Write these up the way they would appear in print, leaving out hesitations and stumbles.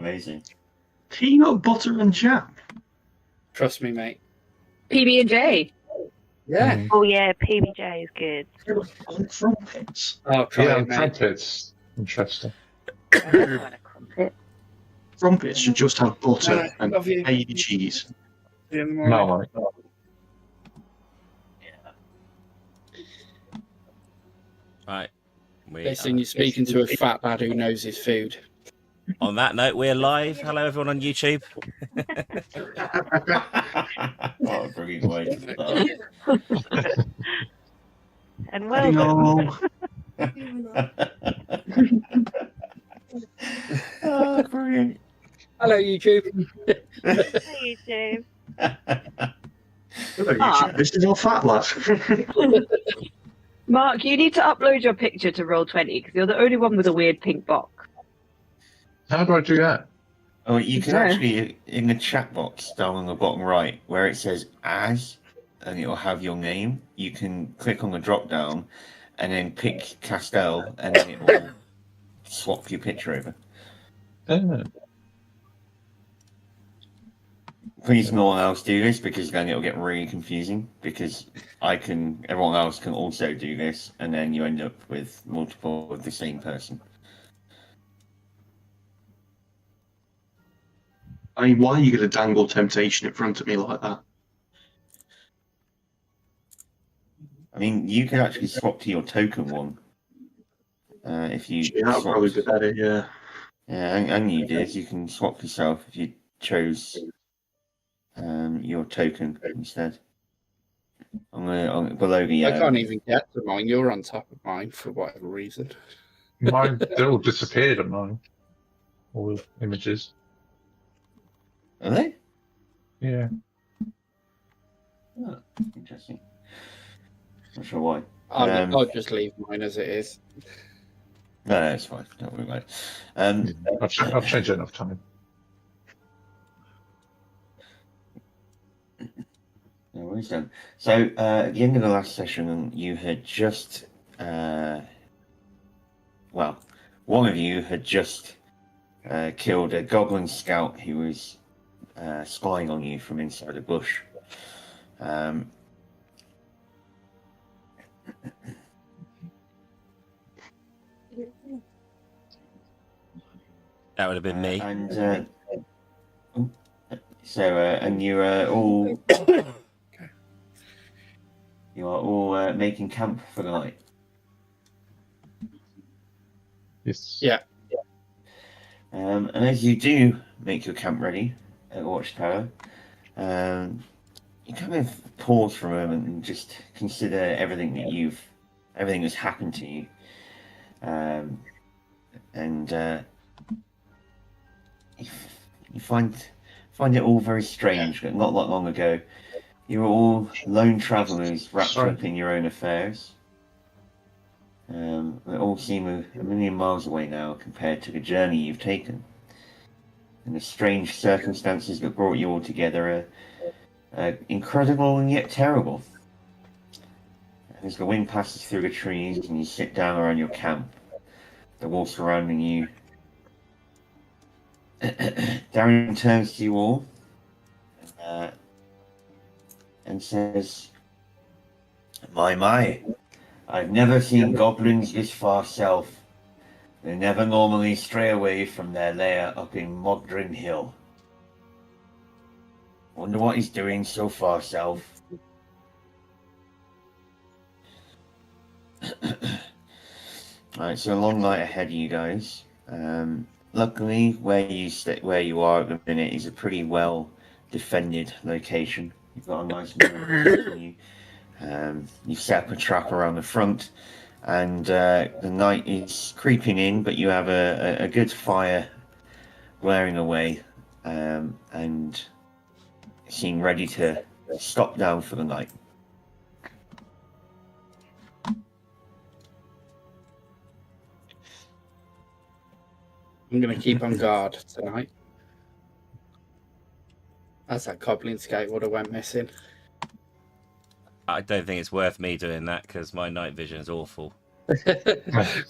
Amazing. Peanut butter and jam. Trust me, mate. PB&J. Yeah. Oh yeah, PBJ is good. On crumpets. Oh, try Yeah, it, mate. trumpets. Interesting. I don't want a crumpet. Crumpets should just have butter No, and love you. baby cheese. See you in the morning. No, mate. Right. Listen, you're speaking to a fat lad who knows his food. On that note, we're live. Hello, everyone on YouTube. What a brilliant way to start. And well done. Oh, brilliant. Hello, YouTube. Hey, YouTube. Hello, YouTube. This is our fat lad. Mark, you need to upload your picture to Roll20 because you're the only one with a weird pink box. How do I do that? Oh, you can Yeah. actually, in the chat box down on the bottom right, where it says as, and it'll have your name, you can click on the drop down and then pick Castell, and then it will swap your picture over. Oh. Please no one else do this, because then it'll get really confusing, because everyone else can also do this, and then you end up with multiple of the same person. I mean, why are you going to dangle temptation in front of me like that? I mean, you can actually swap to your token one. If you Yeah, that'll swap- probably be better, yeah. Yeah, and you did. You can swap yourself if you chose your token instead. Below the. I can't even get to mine. You're on top of mine for whatever reason. Mine, they all disappeared at mine. All the images. Are they? Yeah. Oh, interesting. Not sure why. I'll just leave mine as it is. No, it's fine. Don't worry about it. I've changed it enough time. No worries then. So, at the end of the last session, you had just, one of you had just killed a goblin scout who was spying on you from inside a bush. That would have been me. And and you are all making camp for the night. Yes. Yeah. And as you do make your camp ready at Watchtower, you kind of pause for a moment and just consider everything that's happened to you. You find it all very strange. That not that long ago, you were all lone travellers wrapped up in your own affairs. They all seem a million miles away now compared to the journey you've taken. And the strange circumstances that brought you all together are incredible and yet terrible. As the wind passes through the trees and you sit down around your camp, the wall surrounding you, Darren turns to you all and says, My, I've never seen goblins this far south. They never normally stray away from their lair up in Mogdrin Hill. Wonder what he's doing so far south. Alright, so a long night ahead of you guys. Luckily, where you are at the minute is a pretty well defended location. You've got a nice you. You've set up a trap around the front, and the night is creeping in, but you have a good fire blaring away, and seem ready to stop down for the night. I'm going to keep on guard tonight. As that goblin scout would have went missing. I don't think it's worth me doing that because my night vision is awful.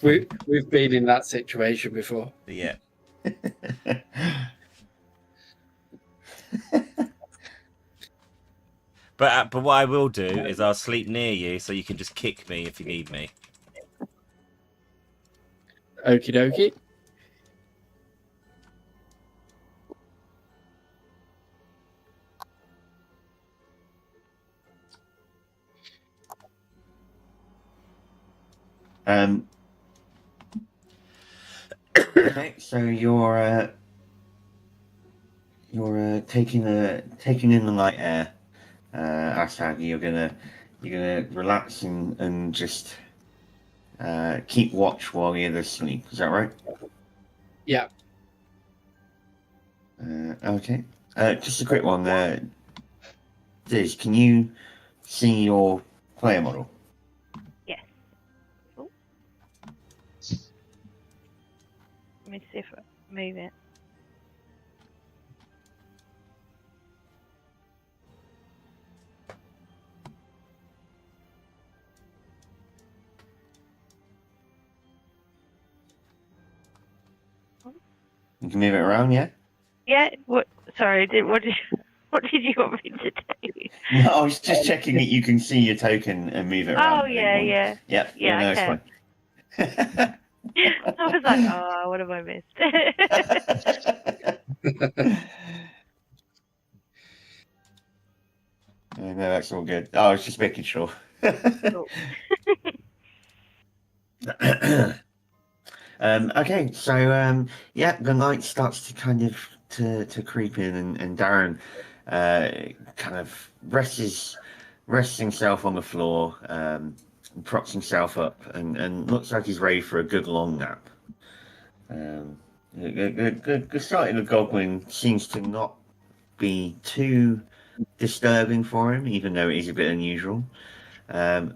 We've been in that situation before. Yeah. But what I will do is I'll sleep near you, so you can just kick me if you need me. Okie dokie. Okay, so you're taking in the light air. Ashag, you're gonna relax and just keep watch while the others sleep. Is that right? Yeah. Okay. Just a quick one. Diz, can you see your player model? Yes. Oh. Let me see if I move it. You can move it around, yeah? Yeah. What? Sorry. What did you want me to do? No, I was just checking that you can see your token and move it around. Oh yeah, yeah. Yeah, Yeah, no, I it's can. fine. I was like, oh, what have I missed? No, that's all good. Oh, I was just making sure. Cool. Okay, so yeah, the night starts to kind of to creep in, and Darren kind of rests himself on the floor, props himself up, and looks like he's ready for a good long nap. The sight of the goblin seems to not be too disturbing for him, even though it is a bit unusual, and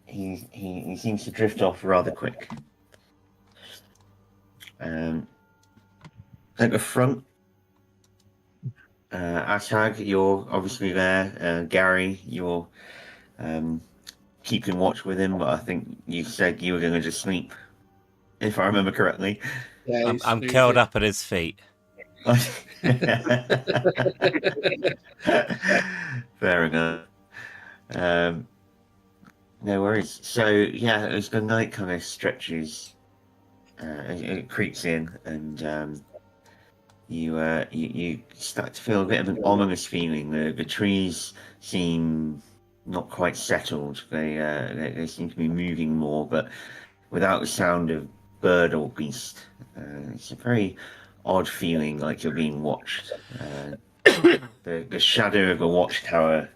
he seems to drift off rather quick. At the front, Ashag, you're obviously there. Gary, you're keeping watch with him, but I think you said you were going to just sleep, if I remember correctly. Yeah, I'm curled up at his feet. Fair enough. No worries. So yeah, as the night kind of stretches, it creeps in, and you start to feel a bit of an ominous feeling. The trees seem not quite settled. They seem to be moving more, but without the sound of bird or beast. It's a very odd feeling, like you're being watched. The shadow of the watchtower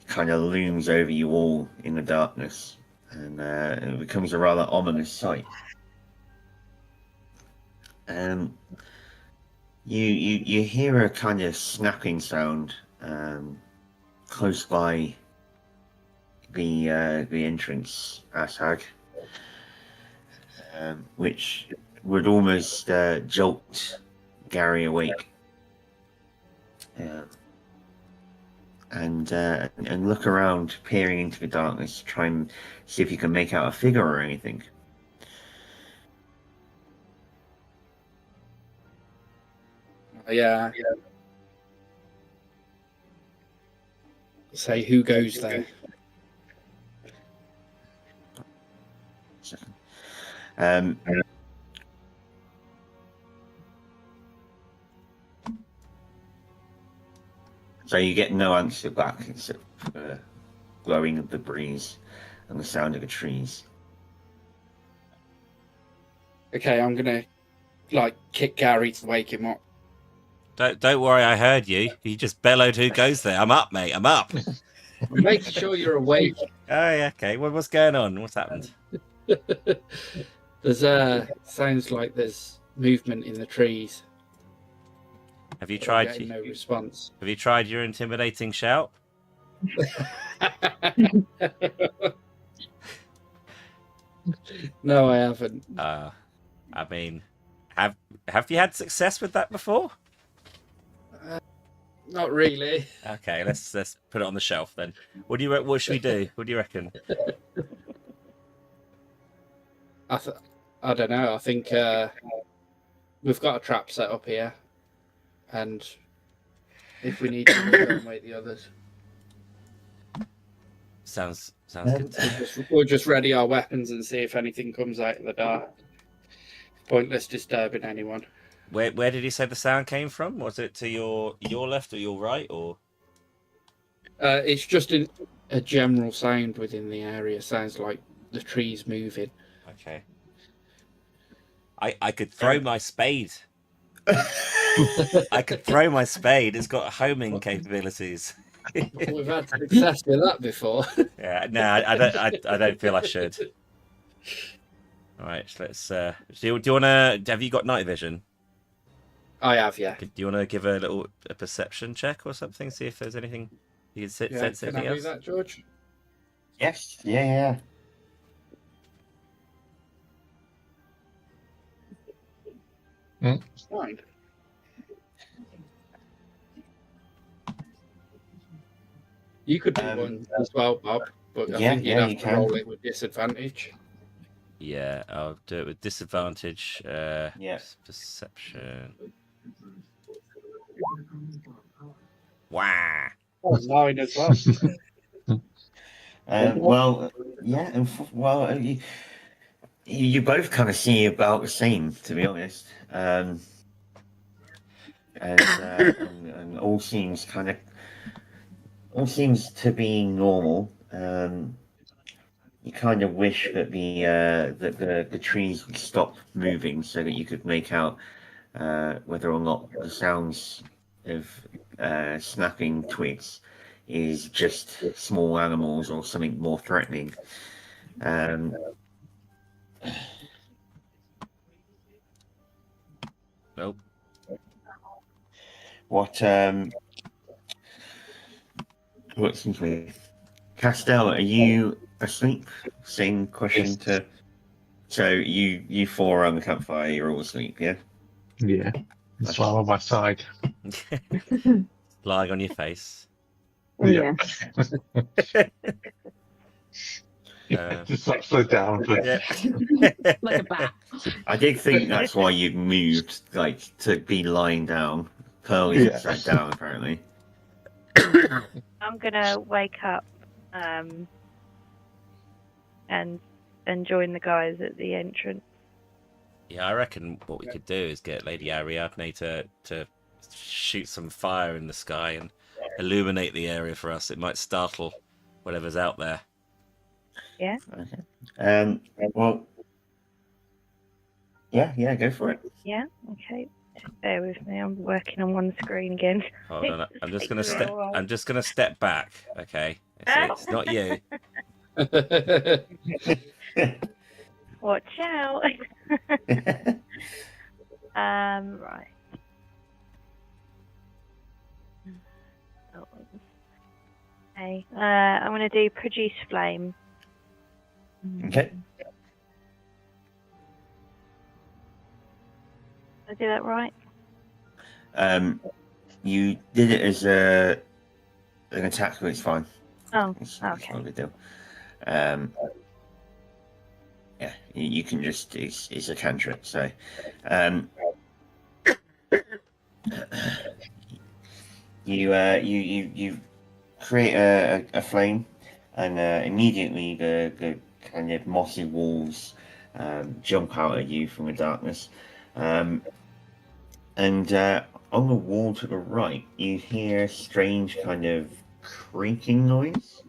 kind of looms over you all in the darkness, and it becomes a rather ominous sight. You hear a kind of snapping sound close by the entrance, Ashag, which would almost jolt Gary awake. And look around, peering into the darkness, to try and see if you can make out a figure or anything. Yeah. Say who goes there. Um, so you get no answer back except for the blowing of the breeze and the sound of the trees. Okay, I'm gonna kick Gary to wake him up. Don't worry, I heard you. You just bellowed, "Who goes there?" I'm up, mate. I'm up. I'm making sure you're awake. Oh yeah, okay. What's going on? What's happened? There's sounds like there's movement in the trees. Have you but I'm tried? getting no response. Have you tried your intimidating shout? No, I haven't. I mean, have you had success with that before? Not really. Okay, let's put it on the shelf then. What should we do? What do you reckon? I don't know. I think we've got a trap set up here, and if we need to, we'll go and wait the others. Sounds good. We'll just ready our weapons and see if anything comes out of the dark. Pointless disturbing anyone. Where did you say the sound came from? Was it to your left or your right, or? It's just a general sound within the area. Sounds like the trees moving. Okay. I could throw my spade. I could throw my spade. It's got homing capabilities. We've had success with that before. Yeah, no, I don't feel I should. All right, let's. Do you want to? Have you got night vision? I have, yeah. Do you want to give a perception check or something? See if there's anything you can sense Can anything I do else. that, George? Yes. Yeah. Fine. You could do one as well, Bob, but I think you'd have you to can. roll it with disadvantage. Yeah, I'll do it with disadvantage. Yeah. Perception. Wow. Oh, 9 as well. Well, yeah, and you both kind of see about the same, to be honest. And all seems to be normal. You kind of wish that the trees would stop moving so that you could make out whether or not the sounds of snapping twigs is just small animals or something more threatening. Nope. Excuse me. Castell, are you asleep? Same question to. So you four are on the campfire. You're all asleep, yeah? Yeah. That's why I'm on my side. Lying on your face. Yeah. Just upside down. But... Yeah. Like a bat. I did think that's why you'd moved, like, to be lying down. Pearl is upside down, apparently. I'm gonna wake up and join the guys at the entrance. Yeah, I reckon what we could do is get Lady Ariadne to shoot some fire in the sky and illuminate the area for us. It might startle whatever's out there. Yeah. Okay. Well. Yeah, go for it. Yeah. Okay. Just bear with me. I'm working on one screen again. Hold on, I'm just gonna Takes a step. little while. I'm just gonna step back. Okay, it's not you. Watch out. Right. Okay. I'm going to do produce flame. Okay. Did I do that right? You did it as an attack, but it's fine. Oh, It's okay. not a big deal. Yeah, you can just it's a cantrip. So, you create a flame, and immediately the kind of mossy walls jump out at you from the darkness, and on the wall to the right, you hear a strange kind of creaking noise.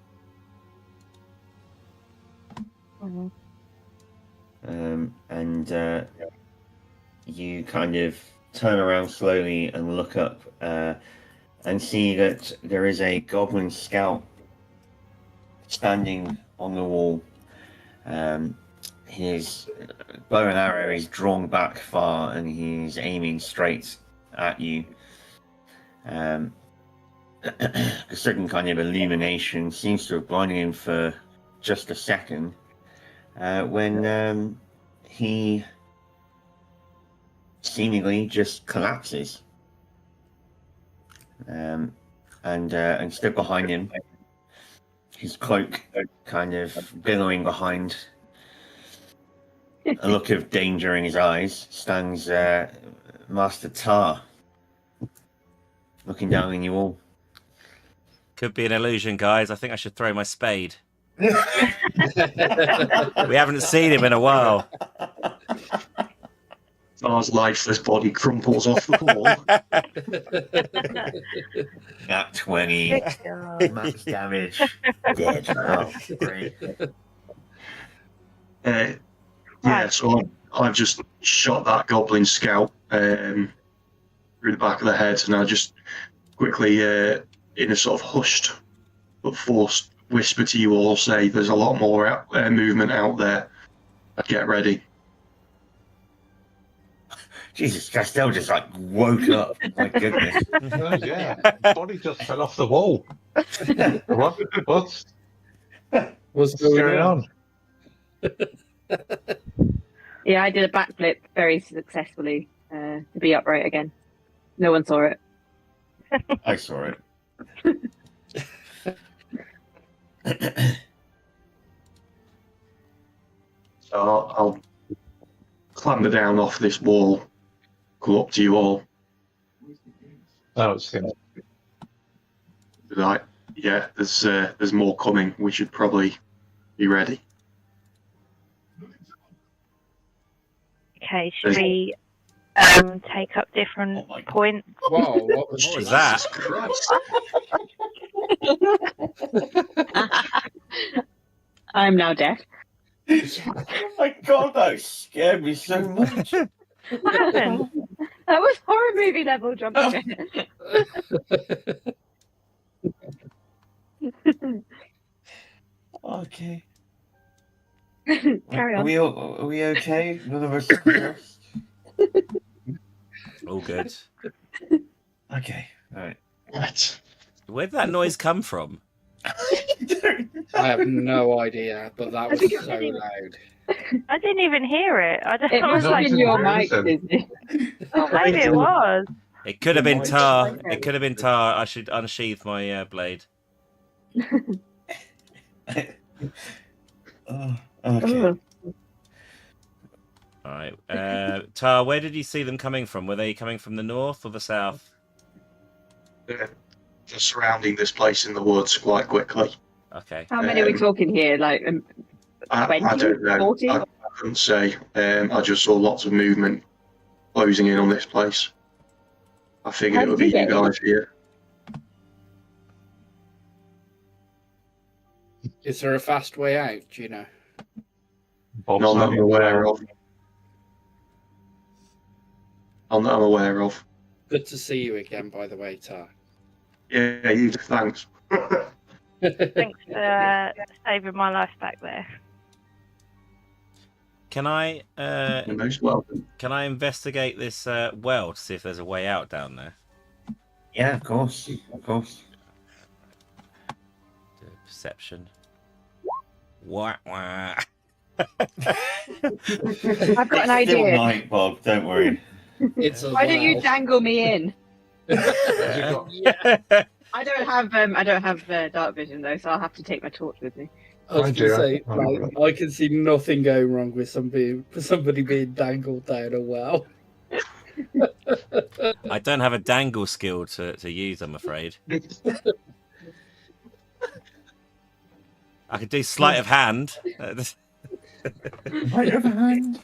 Mhm. And you kind of turn around slowly and look up and see that there is a goblin scout standing on the wall. His bow and arrow is drawn back far and he's aiming straight at you. A certain kind of illumination seems to have blinded him for just a second. When he seemingly just collapses, and stood behind him, his cloak kind of billowing behind, a look of danger in his eyes, stands Master Tar, looking down on you all. Could be an illusion, guys. I think I should throw my spade. We haven't seen him in a while. Tar's lifeless body crumples off the wall. At 20, max damage, dead. Oh, great. Yeah, so I've just shot that goblin scout through the back of the head, and I just quickly, in a sort of hushed but forced whisper to you all, say there's a lot more movement out there. Get ready. Jesus, Castell just like woke up. My goodness. Oh, yeah. Body just fell off the wall. What's What's going on? Yeah, I did a backflip very successfully to be upright again. No one saw it. I saw it. So I'll clamber down off this wall, go up to you all. Oh, it's him. Like, yeah, there's more coming. We should probably be ready. Okay, should we take up different Oh my God. points? Wow, what was that? Christ. I'm now deaf. Oh my God, that scared me so much. What happened? That was horror movie level jump scare. Okay. Carry Are on. are we okay? None of us are possessed? All good. Okay, alright. What? Where did that noise come from? I have no idea, but that was think it so was- loud. I didn't even hear it. I It was must have like, been your what? mic, Disney. oh, maybe it was. It could have been Noise. tar. It could have been tar. I should unsheath my blade. Oh, okay. Ugh. All right. Tar, where did you see them coming from? Were they coming from the north or the south? They're surrounding this place in the woods quite quickly. Okay. How many are we talking here? Like I 20? don't know. 40? I couldn't say. I just saw lots of movement closing in on this place. I figured How it would did be you you get in? guys here. Is there a fast way out? Do you know? Bob's None that I'm having aware a- of. None that I'm aware of. Good to see you again, by the way, Tar. Yeah, you. Thanks. Thanks for saving my life back there. Can I You're most welcome. can I investigate this well to see if there's a way out down there? Yeah, of course. Of course. Perception. Wah, wah. I've got an It's still idea. night, Bob. Don't worry. It's Why don't you dangle me in? Yeah. I don't have dark vision though, so I'll have to take my torch with me. I was I going to do. say, I like, know. I can see nothing going wrong with somebody being dangled down a well. I don't have a dangle skill to use, I'm afraid. I could do sleight of hand. Right of hand.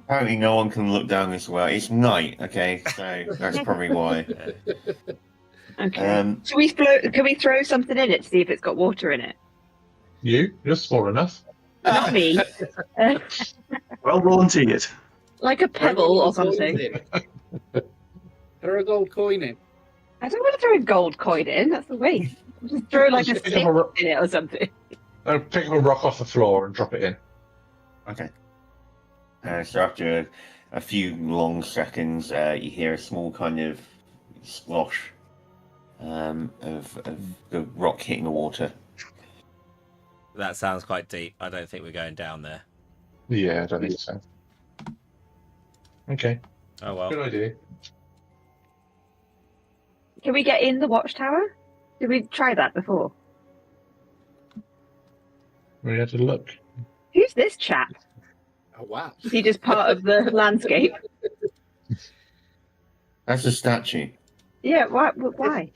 Apparently, no one can look down this well. It's night, okay, so that's probably why. Okay. Should we float? Can we throw something in it to see if it's got water in it? You're small enough. Not me. Well volunteered. Like a pebble or something. Throw a gold coin in. I don't want to throw a gold coin in. That's a waste. Just throw like a Just pick stick up a ro- in it or something. Pick up a rock off the floor and drop it in. Okay. So after a few long seconds, you hear a small kind of slosh of the rock hitting the water. That sounds quite deep. I don't think we're going down there. Yeah, I don't think so. Okay, Oh well. good idea. Can we get in the watchtower? Did we try that before? We had to look. Who's this chap? Oh wow. Is he just part of the landscape? That's a statue. Yeah, why? Why?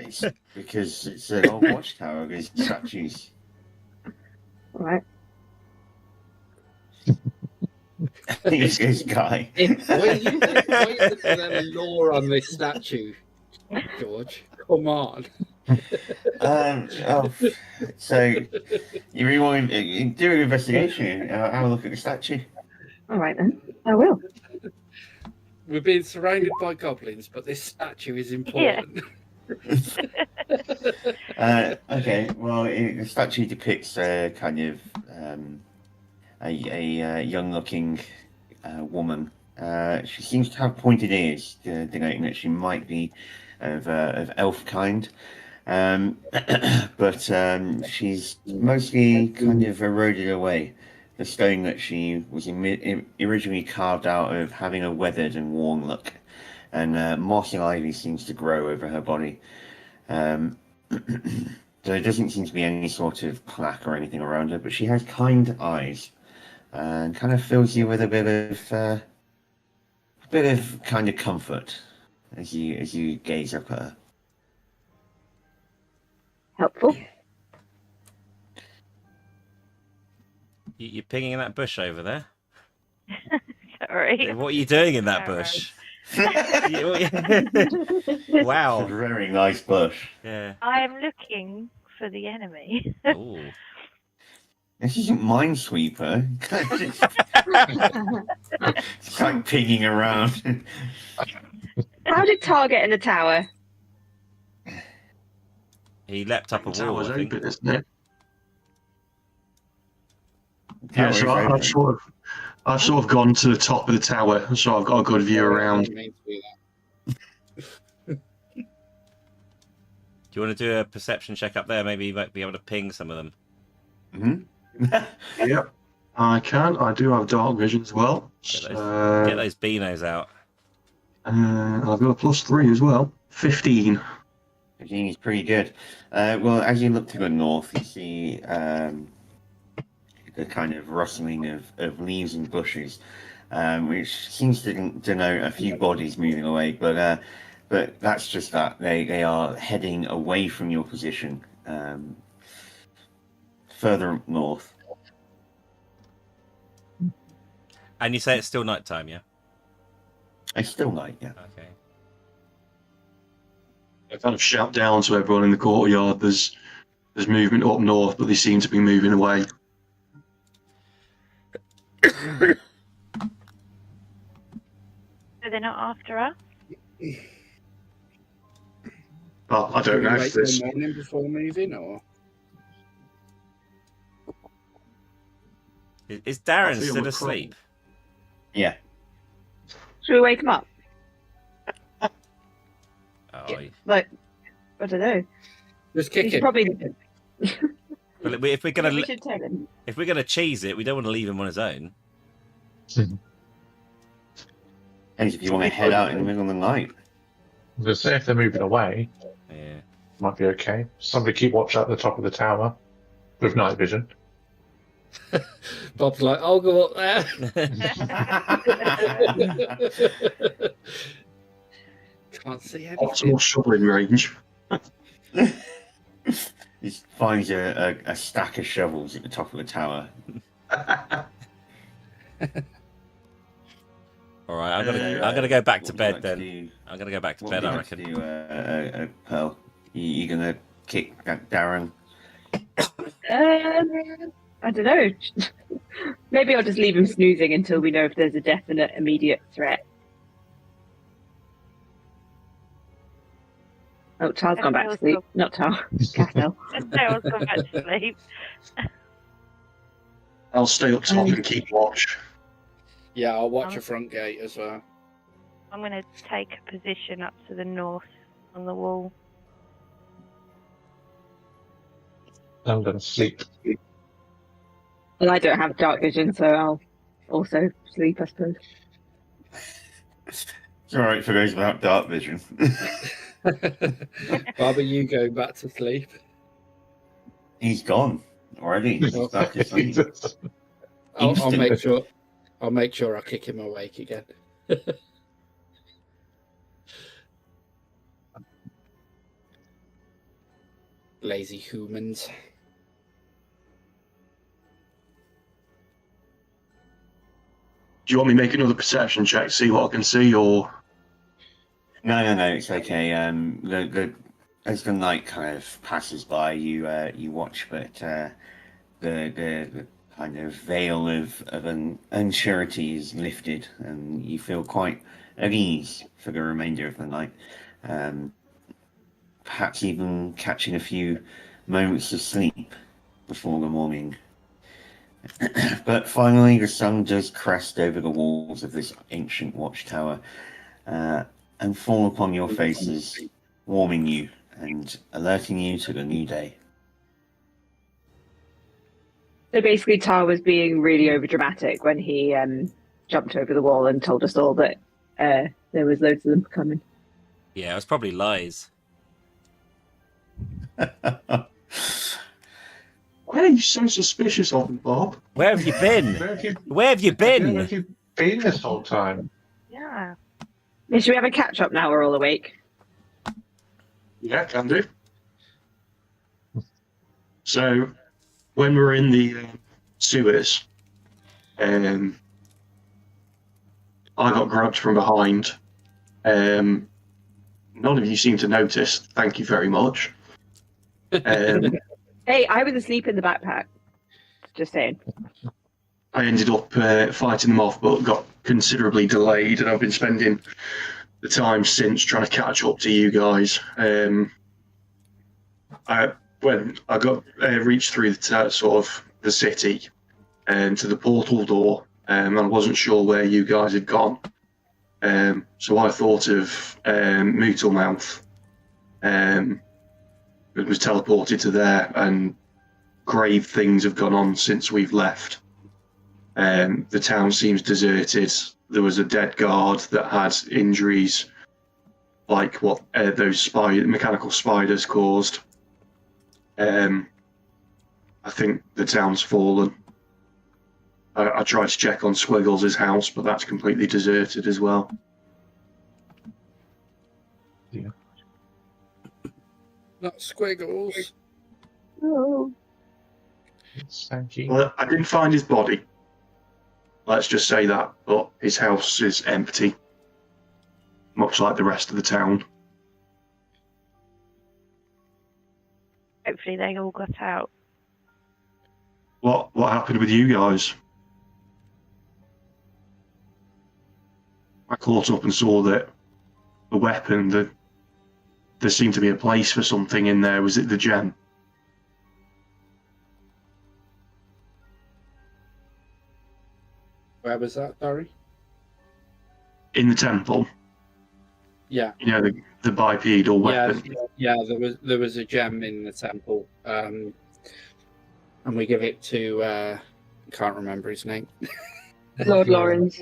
It's because it's an old watchtower. There's statues. All right. This guy. Why are you looking at the lore on this statue, George? Come on. So you really want to do an investigation? Have a look at the statue. All right then. I will. We're being surrounded by goblins, but this statue is important. Okay, well, the statue depicts a kind of a young-looking woman. She seems to have pointed ears, denoting that she might be of elf kind. But she's mostly kind of eroded away. The stone that she was originally carved out of having a weathered and worn look, and moss and ivy seems to grow over her body. So there doesn't seem to be any sort of plaque or anything around her, but she has kind eyes, and kind of fills you with a bit of kind of comfort as you gaze up at her. Helpful. You're pinging that bush over there? Sorry. What are you doing in that bush? Wow. It's a very nice bush. Yeah. I am looking for the enemy. Ooh. This isn't Minesweeper. It's like pinging around. How did Tar get in the tower? He leapt up a The wall, tower's I think. open, isn't it? Tower Yeah, is so open. I've sort of gone to the top of the tower, so I've got a good view around. Meant to be Do you want to do a perception check up there? Maybe you might be able to ping some of them. Mm-hmm. Yep, I can. I do have dark vision as well. Get So, those beanos out. I've got a +3 as well. 15. He's pretty good. Well, as you look to the north, you see the kind of rustling of leaves and bushes, which seems to denote a few bodies moving away. But that's just that they are heading away from your position, further up north. And you say it's still nighttime, yeah? It's still night, yeah. Okay. I kind of shout down to everyone in the courtyard. There's movement up north, but they seem to be moving away. So they're not after us? But I don't know Wait if till there's. morning before moving, or Is I Darren feel still we're asleep? Yeah. Should we wake him up? Oh, Yeah. Like, I don't know. just We kick should him. probably. well, if we're gonna We should tell him. if we're gonna cheese it, we don't want to leave him on his own. And if you want to head out in the middle of the night. Just say if they're moving away, Yeah. might be okay. Somebody keep watch at the top of the tower with night vision. Bob's like, I'll go up there. Can't see anything. Optimal shoveling range. He finds a stack of shovels at the top of the tower. All right, I'm gonna go back to What would you bed like then. do? I'm gonna go back to What bed. would you I like to reckon. do, Pearl? You gonna kick Darren? I don't know. Maybe I'll just leave him snoozing until we know if there's a definite immediate threat. Oh, Tar's gone back to sleep. Not Tar. Castel. Estelle's gone back to sleep. I'll stay up top and keep watch. Yeah, I'll watch a front gate as well. I'm going to take a position up to the north on the wall. I'm going to sleep. Well, I don't have dark vision, so I'll also sleep, I suppose. It's alright for those without dark vision. Barbara, you go back to sleep. He's gone already. He's back asleep. Jesus. I'll Instant. make sure. I'll make sure I kick him awake again. Lazy humans. Do you want me to make another perception check to see what I can see, or No, it's okay. As the night kind of passes by, you watch, but the kind of veil of an unsurety is lifted, and you feel quite at ease for the remainder of the night. Perhaps even catching a few moments of sleep before the morning. But finally, the sun does crest over the walls of this ancient watchtower and fall upon your faces, warming you and alerting you to the new day. So basically, Tar was being really overdramatic when he jumped over the wall and told us all that there was loads of them coming. Yeah, it was probably lies. why are you so suspicious of me, Bob? Where have you been? Where have you, Where have you where been? have you been this whole time? Yeah. Yeah, should we have a catch up now? We're all awake. Yeah, can do. So, when we're in the sewers, I got grabbed from behind. None of you seem to notice. Thank you very much. Hey, I was asleep in the backpack. Just saying. I ended up fighting them off, but got considerably delayed, and I've been spending the time since trying to catch up to you guys. When I got reached through the sort of the city and to the portal door, and I wasn't sure where you guys had gone. So I thought of Mootlmouth. It was teleported to there, and grave things have gone on since we've left. The town seems deserted. There was a dead guard that had injuries, like what those mechanical spiders caused. I think the town's fallen. I tried to check on Squiggles' house, but that's completely deserted as well. Yeah. Not Squiggles. Oh. Thank you. Well, I didn't find his body. Let's just say that, but his house is empty, much like the rest of the town. Hopefully they all got out. What happened with you guys? I caught up and saw that the weapon, there seemed to be a place for something in there. Was it the gem? Where was that, Barry? In the temple? Yeah. You know, the bipedal weapon? Yeah. There was a gem in the temple, and we give it to can't remember his name. Lord Lawrence.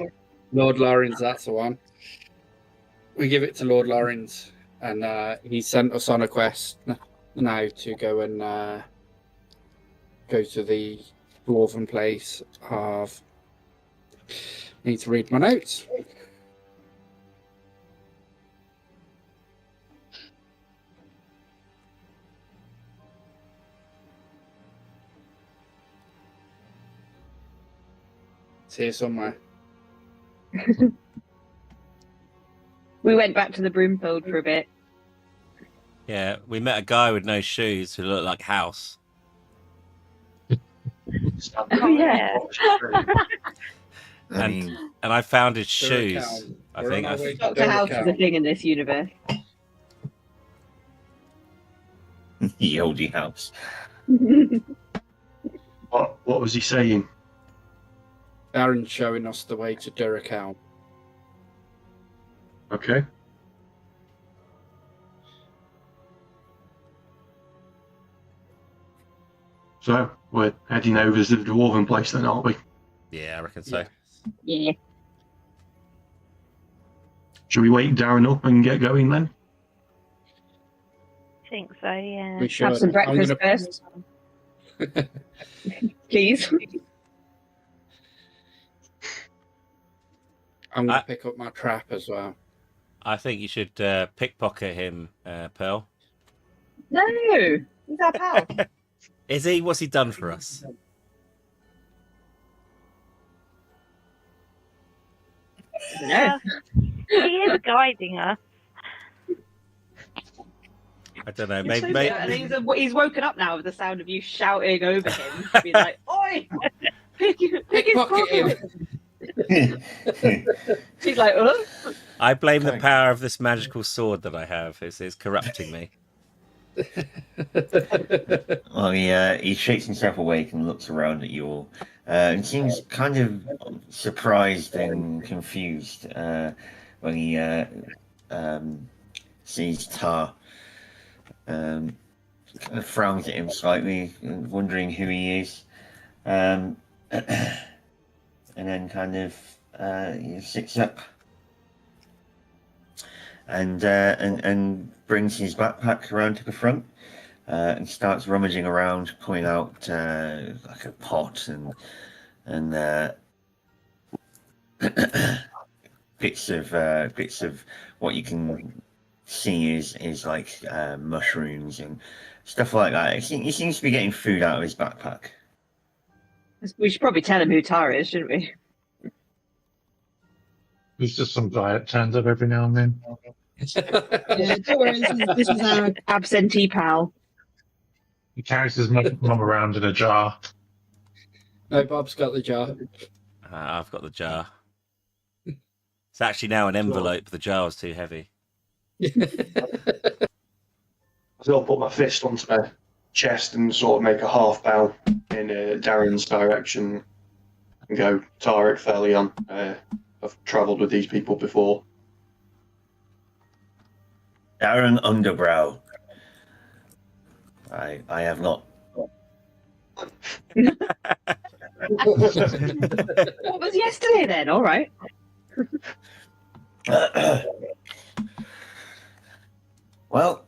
Lord Lawrence, that's the one. We give it to Lord Lawrence, and he sent us on a quest now to go and go to the dwarven place of. Need to read my notes. It's here somewhere. We went back to the Broomfield for a bit. Yeah, we met a guy with no shoes who looked like House. Oh, yeah. I mean, And I found his Duracell. shoes. I We're think. on our way to Doctor House is a Duracell. thing in this universe. the oldie house. What was he saying? Aaron's showing us the way to Duracell. Okay. So, we're heading over to the dwarven place then, aren't we? Yeah, I reckon so. Yeah. Should we wake Darren up and get going then? I think so, yeah. We should. Have some I'm breakfast gonna- first. Please. I'm going to pick up my trap as well. I think you should pickpocket him, Pearl. No, he's our pal. Is he? What's he done for us? No. He is guiding us. I don't know. And he's woken up now with the sound of you shouting over him. To be like, "Oi, pick his Pickpocket pocket." He's like, I blame the power of this magical sword that I have. It's corrupting me. Well, he shakes himself awake and looks around at you all. And seems kind of surprised and confused when he sees Tar. Kind of frowns at him slightly, wondering who he is. And then kind of he sits up and brings his backpack around to the front and starts rummaging around, pulling out like a pot and bits of what you can see is like mushrooms and stuff like that. He seems to be getting food out of his backpack. we should probably tell him who Tara is, shouldn't we? There's just some guy that turns up every now and then. Yeah, don't worry. This is our absentee pal. He carries his mum around in a jar. No, Bob's got the jar. I've got the jar. It's actually now an envelope. The jar was too heavy. I'll put my fist onto my chest and sort of make a half bow in Darren's direction and go, Tarek, fairly on. I've travelled with these people before. Darren Underbrow. I have not. What was yesterday then? All right. Well,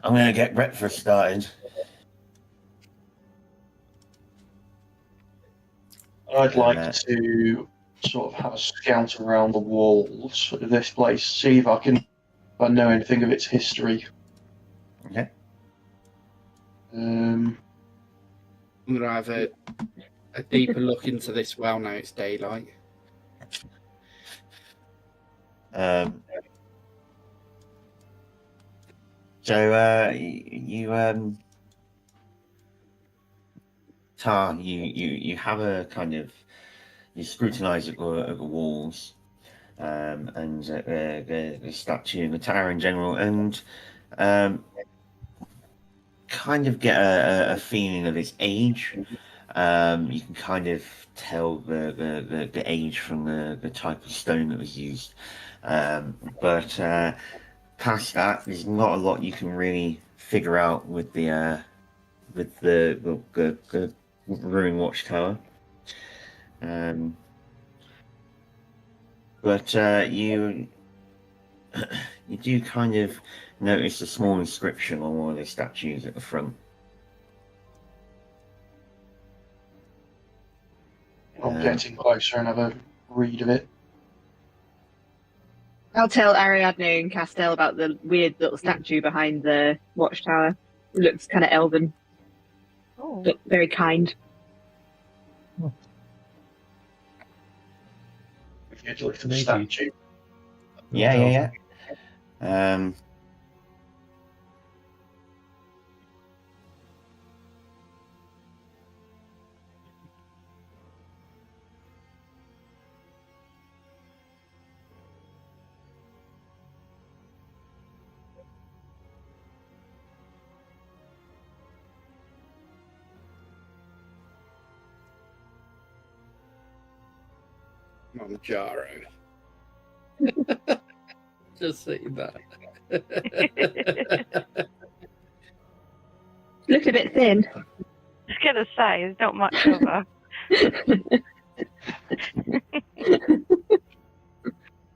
I'm going to get breakfast started. I'd like to sort of have a scout around the walls of this place, see if I know anything of its history. Okay. I'm going to have a deeper look into this well now it's daylight. So Tar, you have a kind of you scrutinise the walls and the statue and the tower in general, and kind of get a feeling of its age. You can kind of tell the age from the type of stone that was used, but past that, there's not a lot you can really figure out with the ruined watchtower. But you do kind of notice a small inscription on one of the statues at the front. I'll get in closer and have a read of it. I'll tell Ariadne and Castell about the weird little statue behind the watchtower. It looks kind of elven, but very kind. If you look at the statue. Yeah. Manjaro. Just see that. Look a bit thin. I was going to say, there's not much of her.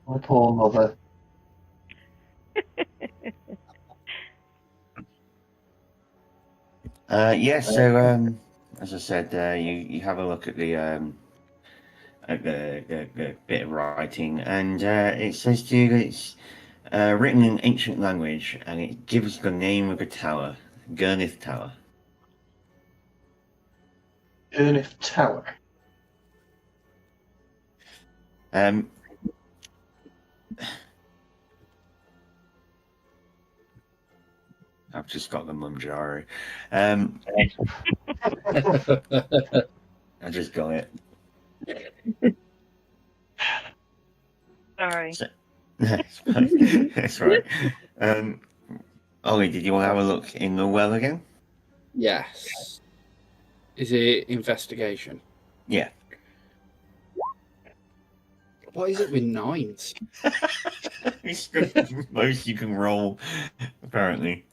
My poor mother. So as I said, you have a look at the bit of writing, and it says to you that it's written in ancient language, and it gives the name of a tower, Gurnith Tower. Gurnith Tower. I've just got the Munjari. I just got it. Sorry. That's right. Ollie, did you want to have a look in the well again? Yes. Is it investigation? Yeah. What is it with 9s? It's the most you can roll, apparently.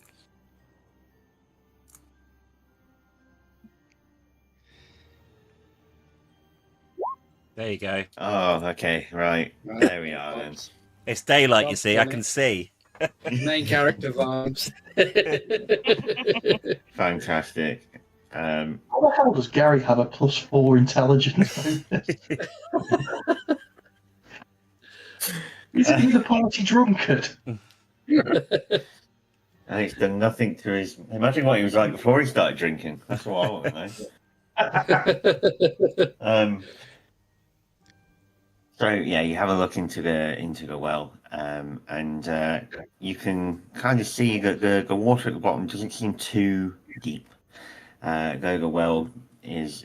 There you go. Oh, okay, right. There we are then. It's daylight, you see. I can see. Main character vibes. Fantastic. How the hell does Gary have a +4 intelligence? Is he the party drunkard? And it's done nothing to his. Imagine what he was like before he started drinking. That's what I want to know. So yeah, you have a look into the well, and you can kind of see that the water at the bottom doesn't seem too deep. Though the well is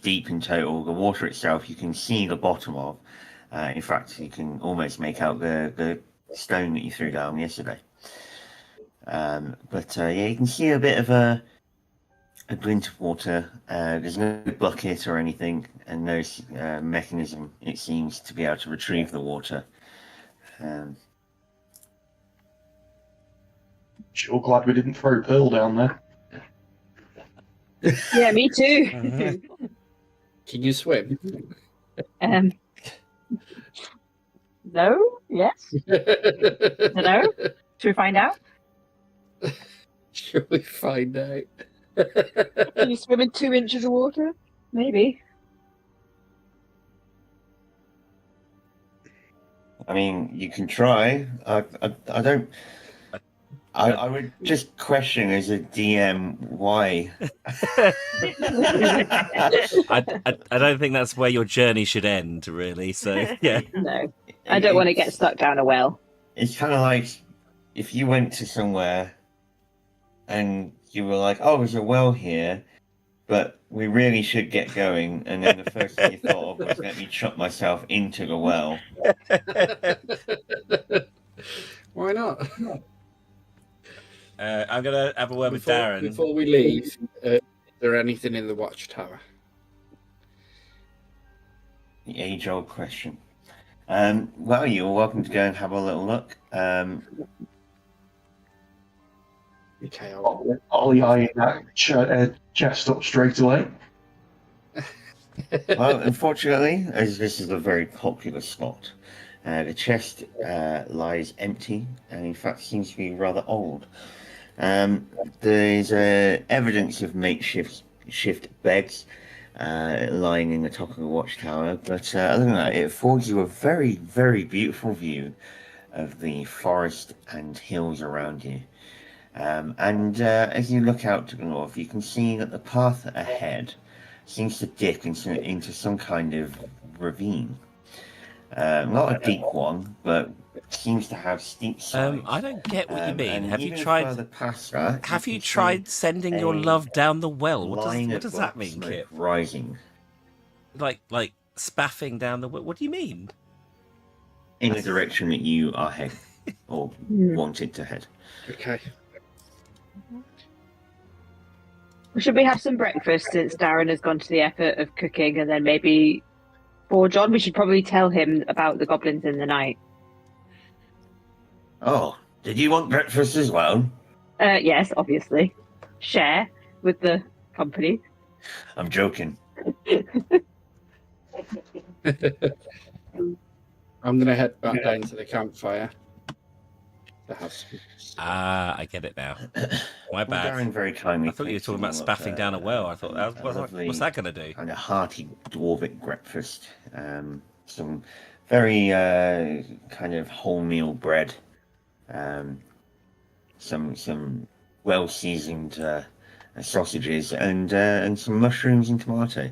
deep in total, the water itself you can see the bottom of. In fact, you can almost make out the stone that you threw down yesterday. But yeah, you can see a bit of a glint of water. There's no bucket or anything, and no mechanism, it seems, to be able to retrieve the water. Sure glad we didn't throw Pearl down there. Yeah, me too. Can you swim? No? Yes? No? Should we find out? Should we find out? Can you swim in 2 inches of water? Maybe. I mean, you can try. I don't. I would just question as a DM why. I don't think that's where your journey should end, really. So yeah. No. I don't want to get stuck down a well. It's kind of like if you went to somewhere and you were like, "Oh, there's a well here, but we really should get going," and then the first thing you thought of was, "Let me chuck myself into the well." Why not? I'm gonna have a word with Darren before we leave. Is there anything in the watchtower? The age-old question. Well, you're welcome to go and have a little look. Okay, Ollie eyeing that chest up straight away. Well, unfortunately, as this is a very popular spot, the chest lies empty and in fact seems to be rather old. There's evidence of makeshift beds lying in the top of the watchtower, but other than that, it affords you a very, very beautiful view of the forest and hills around you. And as you look out to the north, you can see that the path ahead seems to dip into some kind of ravine. Not a deep one, but seems to have steep sides. I don't get what you mean. And Have you even tried? further past that, Have you can see tried sending your love down the well? line What of does that black mean, smoke Kit? rising Like spaffing down the well? What do you mean? in the direction that you are heading or wanted to head. Okay. Should we have some breakfast since Darren has gone to the effort of cooking, and then maybe for John, we should probably tell him about the goblins in the night. Oh, did you want breakfast as well? Yes, obviously. Share with the company. I'm joking. I'm going to head back down to the campfire. to have some. Ah, I get it now. My bad. Darren very kindly. I thought you were takes talking about all of, spaffing down a well. I thought, lovely what's that going to do? kind of hearty dwarvic breakfast. Some very kind of wholemeal bread. Some well seasoned sausages and some mushrooms and tomato.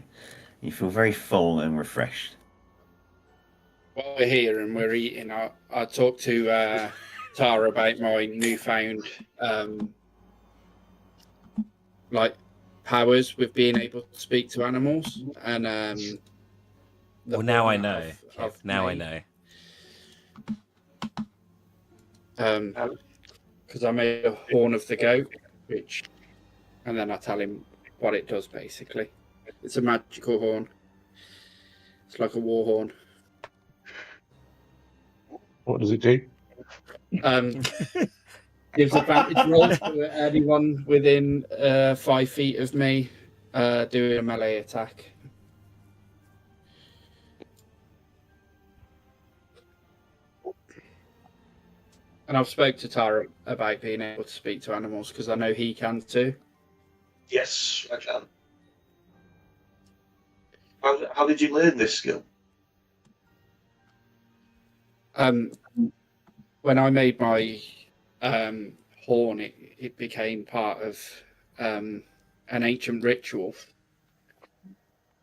You feel very full and refreshed. While we're here and we're eating, I talked to Tara about my newfound like powers with being able to speak to animals, and well, now I know. Now I know. Because I made a horn of the goat, and then I tell him what it does. Basically, it's a magical horn. It's like a war horn. What does it do? Gives advantage rolls to anyone within 5 feet of me doing a melee attack. And I've spoke to Tara about being able to speak to animals because I know he can too. Yes, I can. How did you learn this skill? When I made my horn, it became part of an ancient ritual,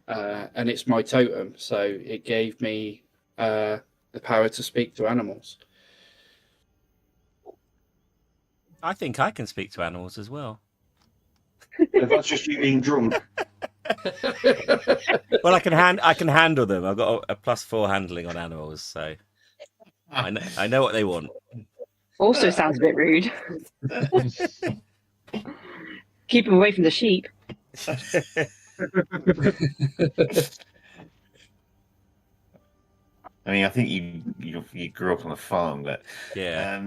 and it's my totem, so it gave me the power to speak to animals. I think I can speak to animals as well. If that's just you being drunk. Well, I can handle them. I've got a +4 handling on animals, so I know what they want. Also sounds a bit rude. Keep them away from the sheep. I mean, I think you grew up on a farm, but yeah.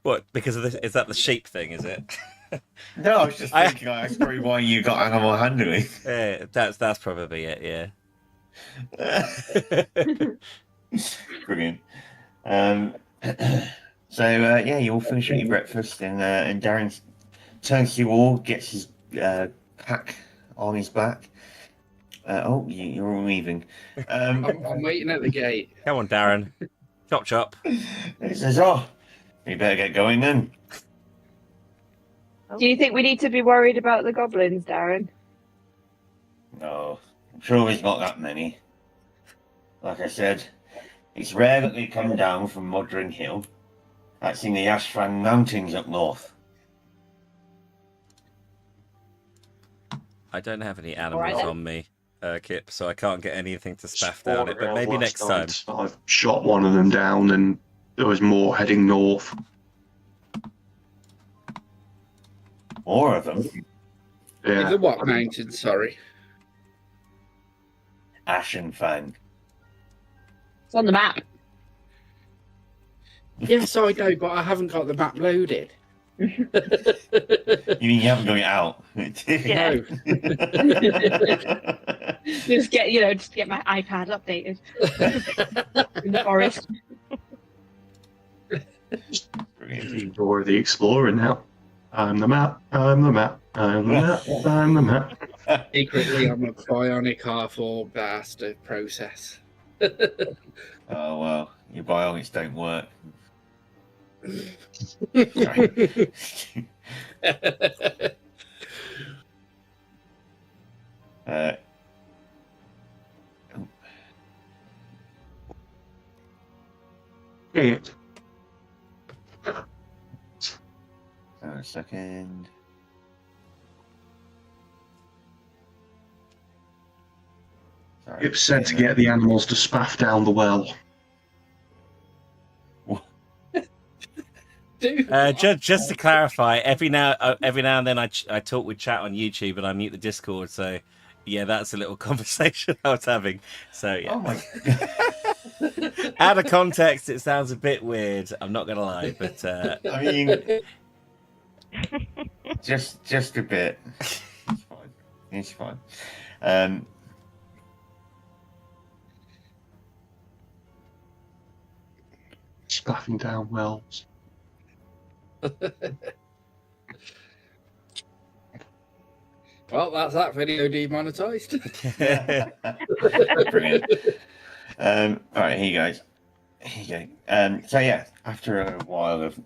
What? Because of this? Is that the sheep thing? Is it? No, I was just thinking that's probably why you got animal handling. Yeah, that's probably it. Yeah. Brilliant. So yeah, you all finish your breakfast, and Darren turns to you all, gets his pack on his back. You're all leaving. I'm waiting at the gate. Come on, Darren. Chop. He says, "Oh, you better get going then." Do you think we need to be worried about the goblins, Darren? No, I'm sure there's not that many. Like I said, it's rare that they come down from Modron Hill. That's in the Ashfang Mountains up north. I don't have any animals Alright. on me, Kip, so I can't get anything to spaff down it. But maybe next time. I've shot one of them down, and there was more heading north. More of them? In Yeah. the what mountain? Sorry. Ashenfang. It's on the map. Yes, I know, but I haven't got the map loaded. You mean you haven't got it out? Yeah. No. just get my iPad updated. In the forest. Brilliant. Dora the Explorer now. I'm the map. I'm the map. I'm the map. I'm the map. Secretly, I'm a bionic half-orc that has to process. Oh well, your bionics don't work. Yeah. A second. Sorry. It said to get the animals to spaff down the well. Just to clarify, every now and then I talk with chat on YouTube and I mute the Discord. So yeah, that's a little conversation I was having. So yeah. Oh my. Out of context, it sounds a bit weird. I'm not gonna lie, but I mean, just a bit. It's fine. It's fine. spaffing down wells. Well, that's that video demonetized. Brilliant. All right, here you guys. Here you go. So yeah, after a while of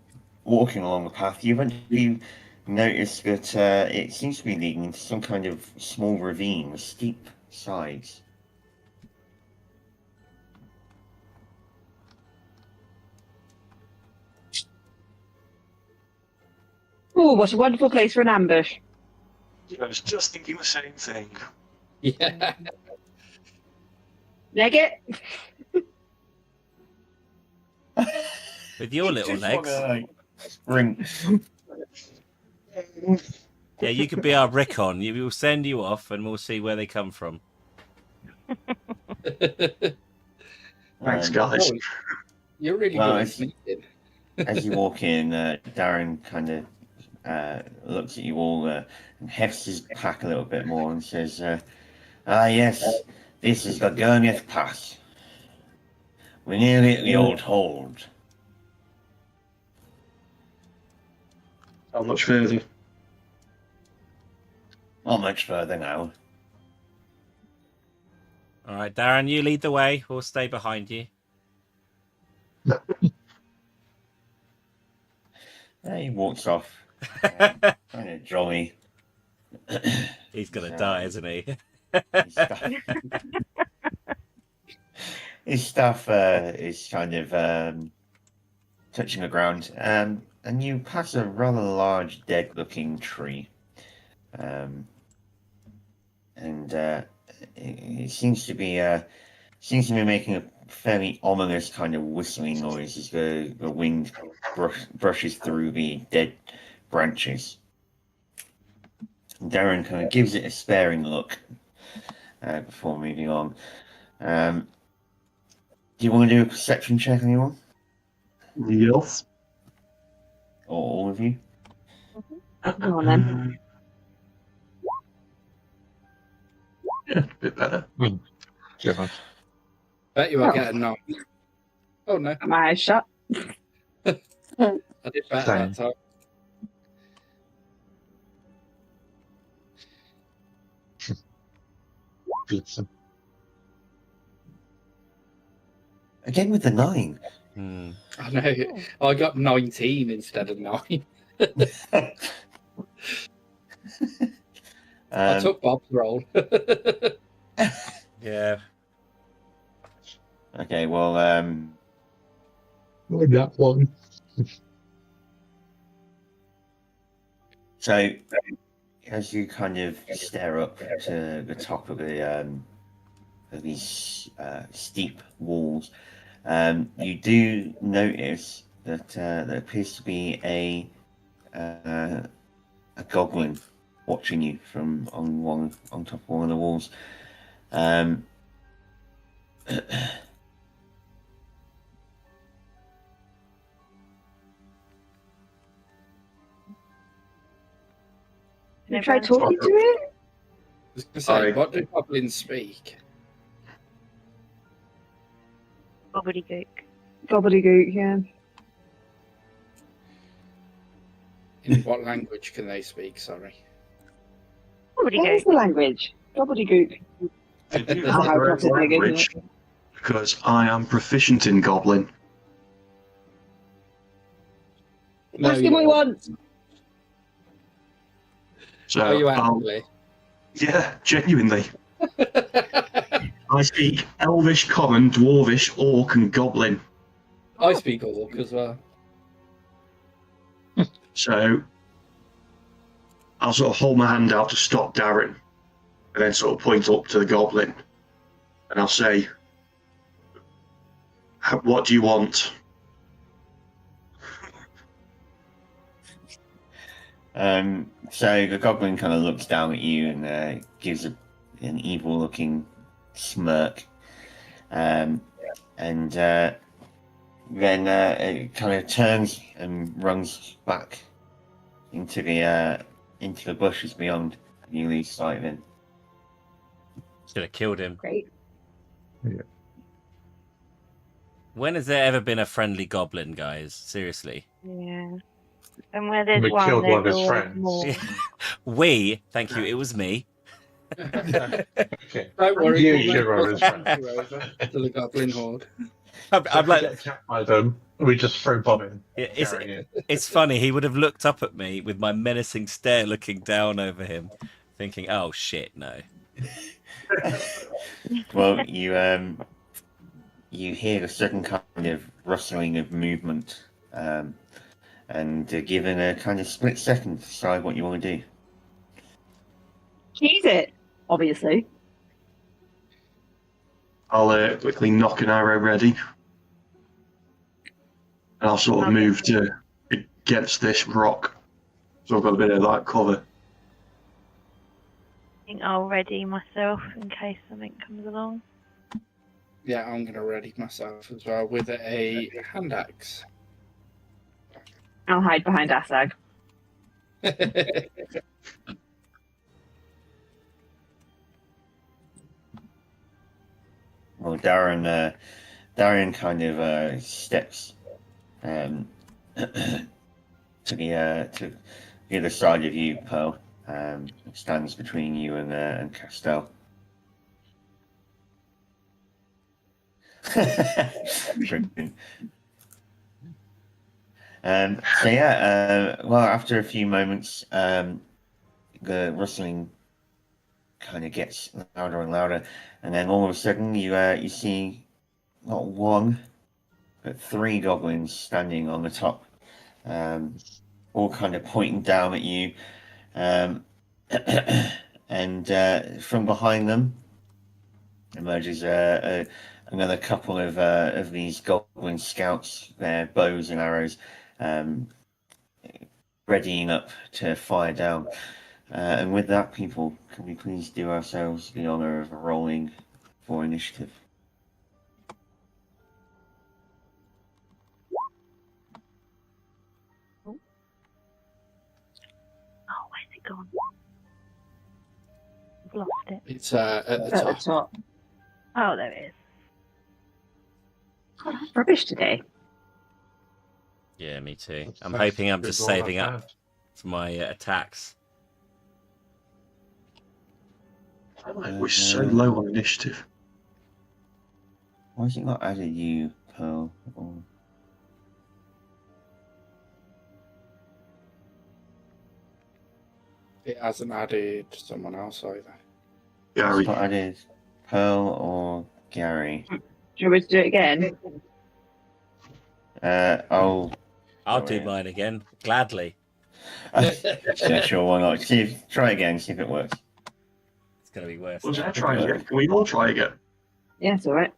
walking along the path, you eventually notice that it seems to be leading into some kind of small ravine with steep sides. Oh, what a wonderful place for an ambush. I was just thinking the same thing. Yeah. Leg it? With your little Just legs. wanna, spring. Yeah, you could be our recon. We'll send you off and we'll see where they come from. Thanks, guys. Oh, you're really Well, good at it's- sneaking. As you walk in, Darren kind of looks at you all and hefts his pack a little bit more and says, yes, this is the Gurneth Pass. We're nearly at the old hold. How much further? Not much further now. All right, Darren, you lead the way. We'll stay behind you. He walks off, kind of jolly. He's going to die, isn't he? His stuff is kind of touching the ground, and you pass a rather large, dead-looking tree, and it seems to be making a fairly ominous kind of whistling noise as the wind brushes through the dead branches. Darren kind of gives it a sparing look before moving on. Do you want to do a perception check, anyone? Yes. Or all of you? Go on then. Yeah, a bit better. Yeah. Bet you I get a 9. Oh no, Got my eyes shut. I did better Same. that time. Pizza. Again with the 9. Hmm. I know. I got 19 instead of 9. I took Bob's roll. Yeah. Okay, well, Like that one. so as you kind of stare up to the top of these steep walls, you do notice that there appears to be a goblin watching you from on top of one of the walls. You try talking to it? I was going to say, Aye. what do goblins speak? Gobbledygook. Gobbledygook, yeah. In what language can they speak? Sorry. What is Gobbledygook. the language? Gobbledygook. They do That's have how their own Potter's big, isn't language, because I am proficient in Goblin. No, Ask him what he wants. So, Are you I'll- actually? yeah, genuinely. I speak Elvish, Common, Dwarvish, Orc, and Goblin. I speak Orc as well. So, I'll sort of hold my hand out to stop Darren, and then sort of point up to the Goblin, and I'll say, "What do you want?" So the goblin kind of looks down at you and gives an evil-looking smirk, and then it kind of turns and runs back into the bushes beyond. And you lose sight of him. Should have killed him. Great. When has there ever been a friendly goblin, guys? Seriously. Yeah. And where there's We one, killed one of there's his always friends. more. Thank you, it was me. Okay. Don't worry, You we'll make should roll his positive friends. over to the Goblin Horde. I'm So if we like, get attacked by them, we just throw bomb in. it's, Carry it. it's funny, he would have looked up at me with my menacing stare looking down over him, thinking, oh shit, no. Well, you hear a certain kind of rustling of movement, and given a kind of split second to decide what you want to do. Keys it, obviously. I'll quickly knock an arrow ready. And I'll sort of move to against this rock. So I've got a bit of like cover. I think I'll ready myself in case something comes along. Yeah, I'm going to ready myself as well with a hand axe. I'll hide behind Asag. Well, Darren kind of steps to the other side of you, Pearl. Stands between you and Castell. Brilliant. So yeah, well, after a few moments, the rustling kind of gets louder and louder, and then all of a sudden you see not one but three goblins standing on the top, all kind of pointing down at you, and from behind them emerges another couple of these goblin scouts, their bows and arrows, readying up to fire down. And with that, people, can we please do ourselves the honor of rolling for initiative? Oh, where's it gone? I've lost it. It's at the At the top. top. Oh, there it is. God, I'm rubbish today. Yeah, me too. I'm That's hoping I'm good just roll, saving not up bad. for my attacks. We're so low on initiative. Why has it not added you, Pearl? Or... It hasn't added someone else either. Gary. It's not added Pearl or Gary. Do you want me to do it again? I'll Do mine again, gladly. sure, why not? Try again, see if it works. It's going to be worse. Well, try again. Can we all try again? Yeah, it's all right.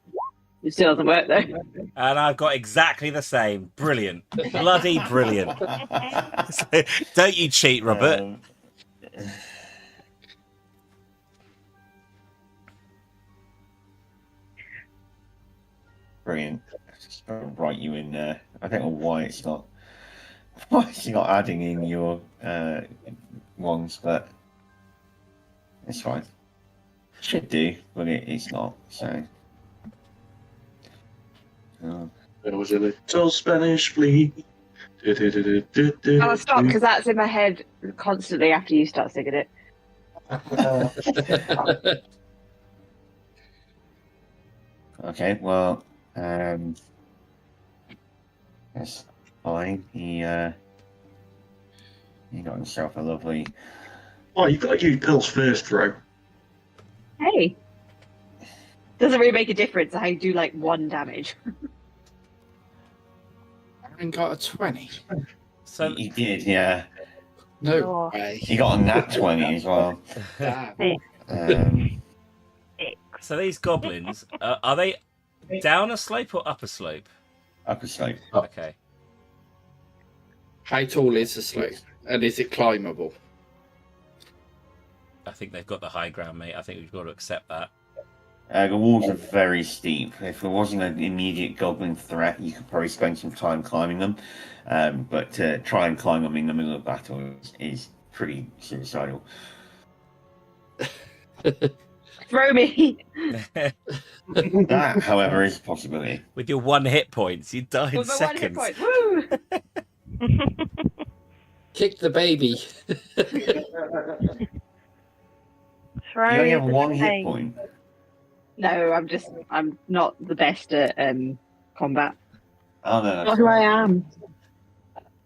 It still doesn't work though. And I've got exactly the same. Brilliant. Bloody brilliant. Don't you cheat, Robert. Brilliant. Just write you in there. I don't know why it's not. Why it's not adding in your ones, but it's fine. Should do, but it's not. So. There was a little Spanish flea. I'll stop because that's in my head constantly after you start singing it. Okay, well, that's fine. He got himself a lovely. Oh, you've got to use Bill's first throw. Hey. Doesn't really make a difference. I do like 1 damage. Aaron got a 20. So, He did, yeah. No Oh. way. He got a nat 20 as well. Damn. so these goblins, are they down a slope or up a slope? Upper slope. Okay. How tall is the slope? And is it climbable? I think they've got the high ground, mate. I think we've got to accept that. The walls are very steep. If there wasn't an immediate goblin threat, you could probably spend some time climbing them. But to try and climb them in the middle of battle is pretty suicidal. Throw me! That, however, is a possibility. With your 1 hit points, you die in With my 1 hit seconds. point. Woo! Kick the baby. Throw You only have the 1 hit pain. point. No, I'm not the best at combat. Oh no, Not who I am.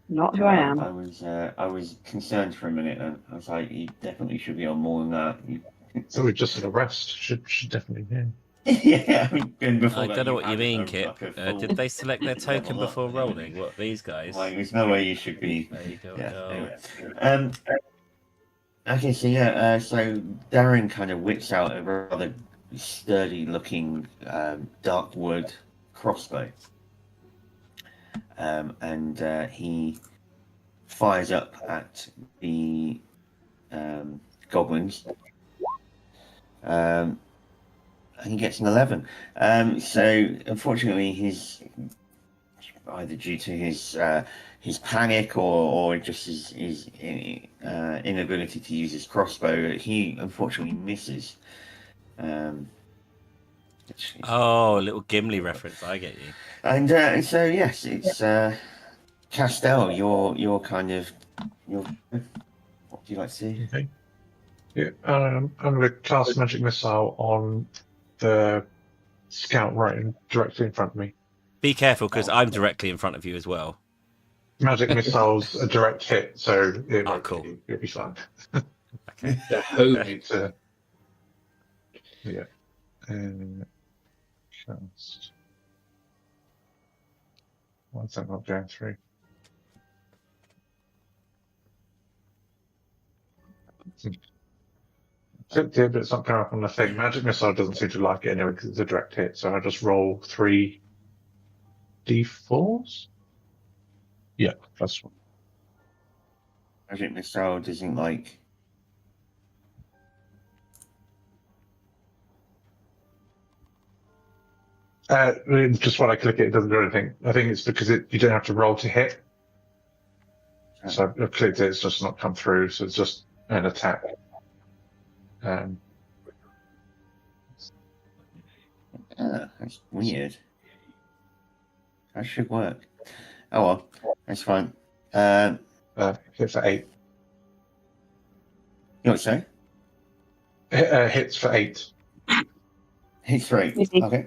Not who I am. I was concerned for a minute. Then I was like, you definitely should be on more than that. So we just had a rest. Should definitely be. Yeah, and before I that don't know what you had mean, a- Kip. like a full Did they select their token level up, before yeah. rolling? What, these guys? Like, there's no way you should be. There you go. Yeah. Oh. Anyway. Okay, so yeah, so Darren kind of whips out a rather sturdy-looking dark wood crossbow, and he fires up at the goblins. And he gets an 11. So unfortunately, either due to his panic or just his inability to use his crossbow, he unfortunately misses. Oh, a little Gimli reference. I get you. And so yes, it's Castell. You're kind of what do you like to see? Okay. Yeah, I'm going to cast magic missile on the scout directly in front of me. Be careful, because I'm directly in front of you as well. Magic missile's a direct hit, so Cool. You'll be fine. Okay. The hope. Yeah. Cast. Once I'm not going through. Clicked it, but it's not coming up on the thing. Magic missile doesn't seem to like it anyway because it's a direct hit, so I just roll 3 d4s. Yeah, plus 1. Magic missile doesn't like. Just when I click it, it doesn't do anything. I think it's because you don't have to roll to hit. So I've clicked it, it's just not come through, so it's just an attack. That's weird. That should work. Oh well, that's fine. Hit for 8. You know what to say? Hits for 8. Hit 3. Okay.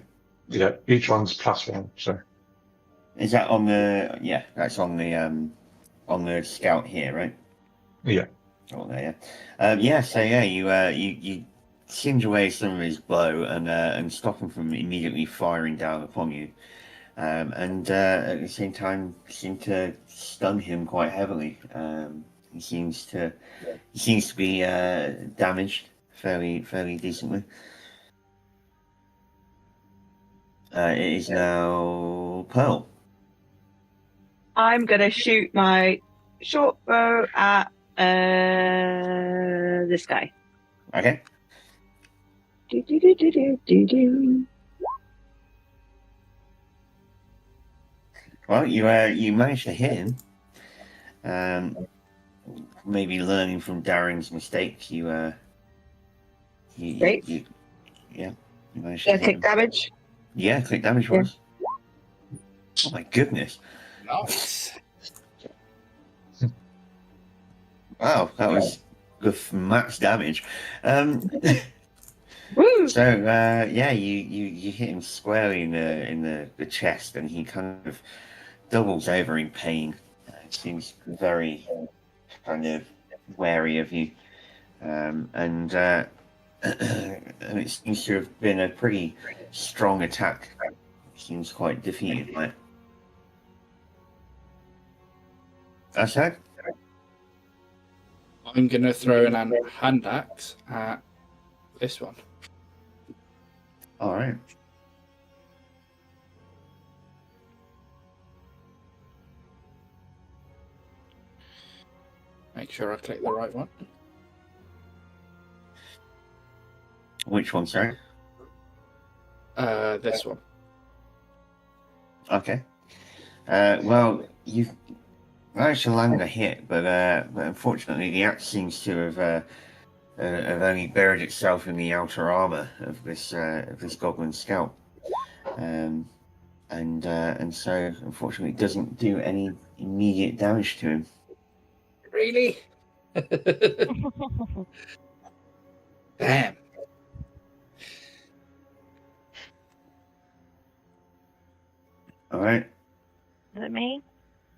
Yeah, each one's plus 1. So Is that on the? Yeah, that's on the scout here, right? yeah, Oh, there. Yeah. So yeah, you singe away some of his bow and stop him from immediately firing down upon you, and at the same time seem to stun him quite heavily. He seems to be damaged fairly decently. It is now Pearl. I'm gonna shoot my short bow at this guy. Okay. Do. Well, you managed to hit him. Maybe learning from Darren's mistake, you Great. you managed to Yeah, hit take him. damage. Yeah, click damage was. Oh my goodness! Nice. Wow, that was good max damage. Woo! So yeah, you hit him squarely in the chest, and he kind of doubles over in pain. Seems very kind of wary of you, and it seems to have been a pretty strong attack. Seems quite defeated by it. That's it. I'm going to throw an hand axe at this one. All right. Make sure I click the right one. Which one, sorry? This one. Okay. Well, you've managed to land a hit, but unfortunately, the axe seems to have have only buried itself in the outer armor of this goblin scout, and so unfortunately it doesn't do any immediate damage to him. Really? Damn. All right, Is it me?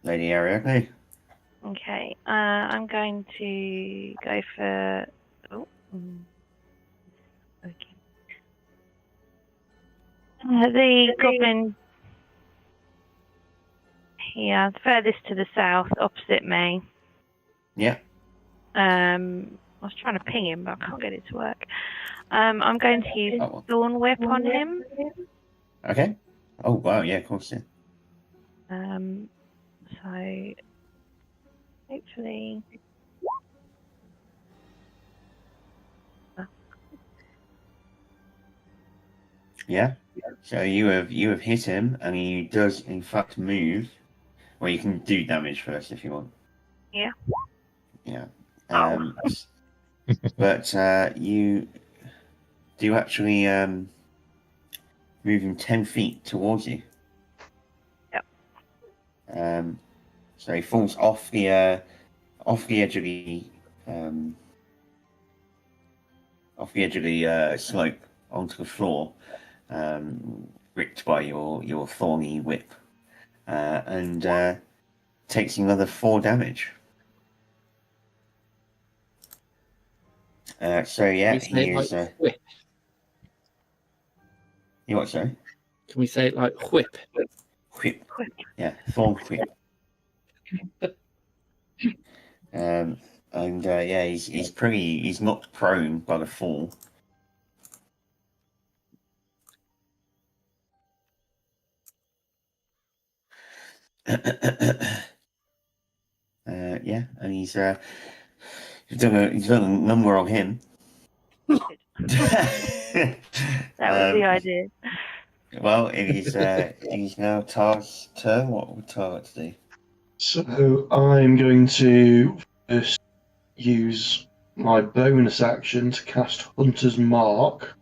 Lady Ariadne. Okay. I'm going to go for. Oh. Okay. The goblin here, furthest to the south, opposite me. Yeah. I was trying to ping him, but I can't get it to work. I'm going to use Thorn Whip on him. Okay. Oh wow, yeah, of course, yeah. So hopefully. Yeah. So you have hit him, and he does in fact move. Well, you can do damage first if you want. Yeah. Yeah. But you do actually move him 10 feet towards you. Yep. So he falls off the edge of the slope onto the floor, ripped by your thorny whip, and takes another 4 damage. So yeah, Can we say he it is. like whip? You what? Sorry. Can we say it like whip? Whip. Yeah, thorn whip. And yeah, he's knocked prone by the fall. Yeah, and he's done a number on him. That was the idea. Well, it is now Tar's turn. What would Tar to do? So I'm going to first use my bonus action to cast Hunter's Mark.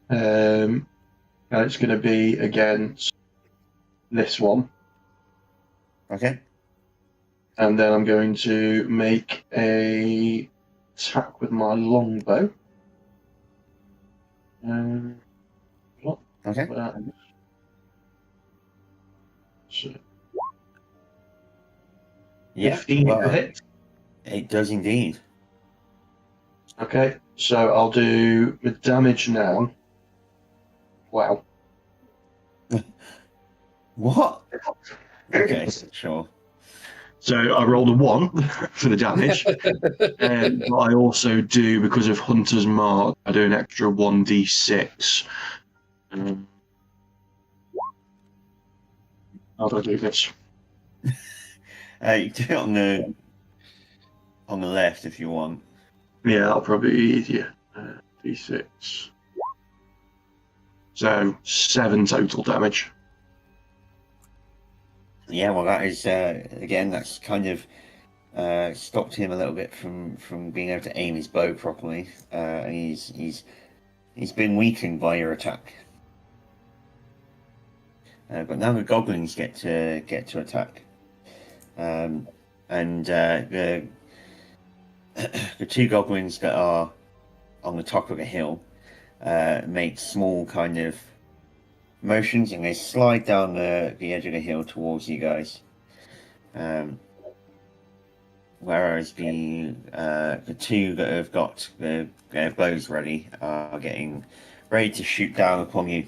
And it's going to be against this one. Okay. And then I'm going to make a attack with my longbow. Okay. So, Yeah. 15 Well, to hit. it does indeed. Okay, so I'll do the damage now. Wow. What? Okay, sure. So I rolled a 1 for the damage. But I also do, because of Hunter's Mark, I do an extra 1d6. How do I do this? You do it on the left if you want. Yeah, that'll probably be easier. D6. So 7 total damage. Yeah, well, that is again. That's kind of stopped him a little bit from being able to aim his bow properly. And he's been weakened by your attack. But now the goblins get to attack, and the 2 goblins that are on the top of the hill make small kind of motions, and they slide down the edge of the hill towards you guys. Whereas the 2 that have got their bows ready are getting ready to shoot down upon you.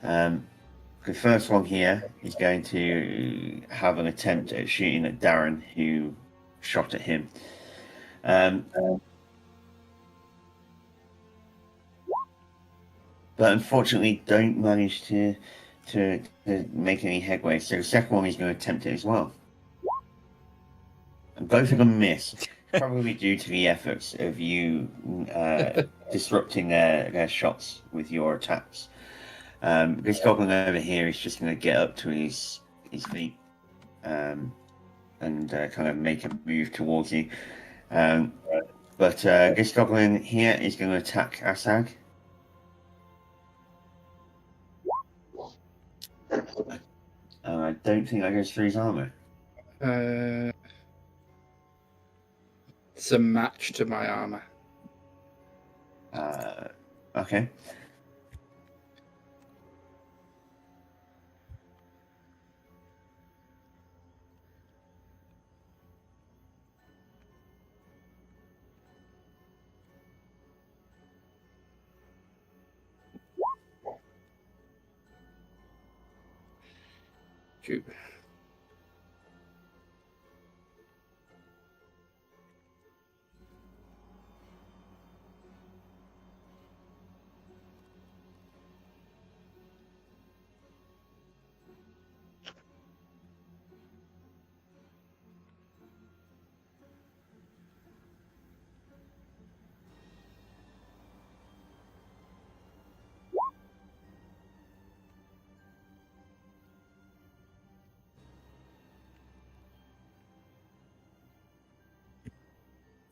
The first one here is going to have an attempt at shooting at Darren, who shot at him. But unfortunately don't manage to make any headway. So the second one is going to attempt it as well. And both of them miss, probably due to the efforts of you disrupting their shots with your attacks. This goblin over here is just going to get up to his feet and kind of make a move towards you. But this goblin here is going to attack Asag. I don't think that goes through his armor. It's a match to my armor. Okay. Shoot.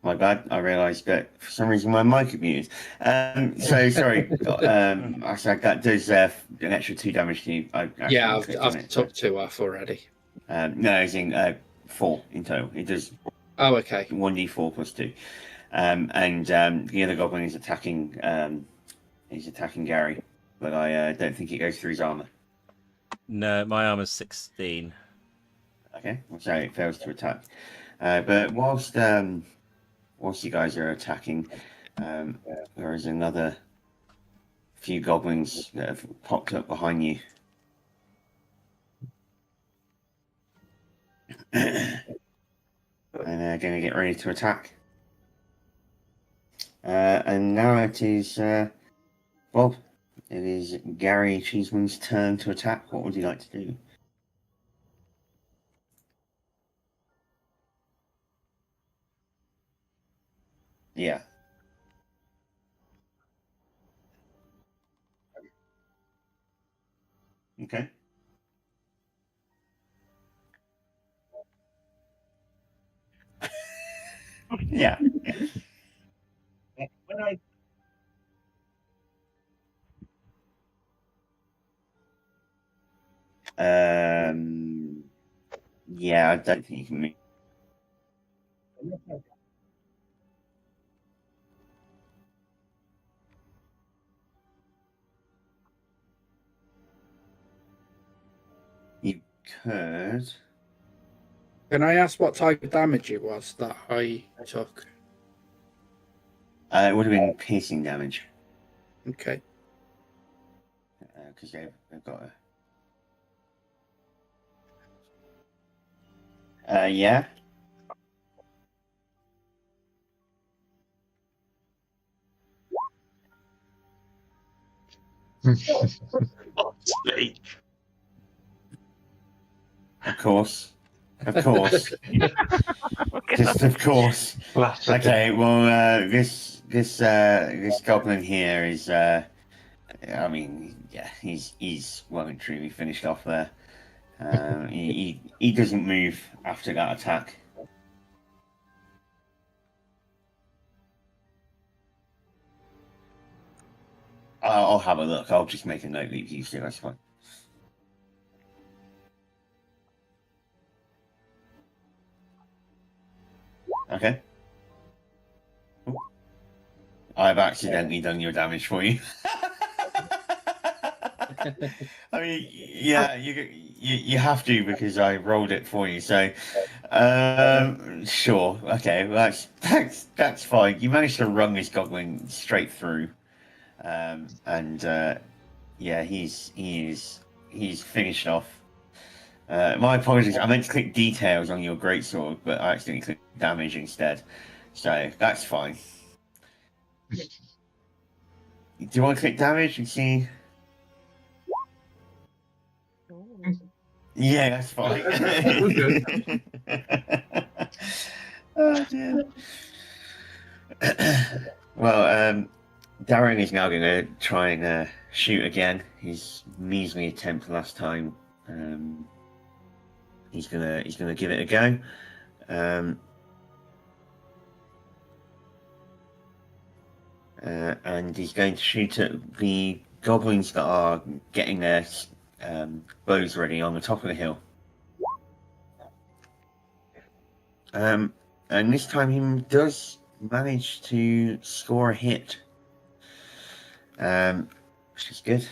My bad. I realised that for some reason my mic had muted. So sorry. Asag, that does an extra 2 damage to you. I've took 2 off already. No, as in 4 in total. It does. Oh, okay. 1d4 plus 2. And the other goblin is attacking. He's attacking Gary, but I don't think it goes through his armor. No, my armor's 16. Okay, so it fails to attack. But whilst you guys are attacking, there is another few goblins that have popped up behind you. And they're going to get ready to attack. And now it is Bob. It is Gary Cheeseman's turn to attack. What would you like to do? Yeah. Okay. Yeah. Yeah, I don't think you can move. You could. Can I ask what type of damage it was that I took? It would have been piercing damage. Okay. Because they've got a. Yeah. Of course. Of course. Just of course. Okay, well, this goblin here is, I mean, yeah, he's well and truly finished off there. He doesn't move after that attack. I'll have a look. I'll just make a note that you see. That's fine. Okay. Ooh. I've accidentally done your damage for you. I mean, yeah, you have to because I rolled it for you. So, sure, okay, well, that's fine. You managed to run this goblin straight through, and yeah, he's finished off. My apologies. I meant to click details on your greatsword, but I accidentally clicked damage instead. So that's fine. Do you want to click damage and see? Yeah, that's fine. Oh dear. Well, Darren is now going to try and shoot again. His measly attempt last time. He's gonna give it a go. and he's going to shoot at the goblins that are getting their bows ready on the top of the hill. And this time he does manage to score a hit, which is good.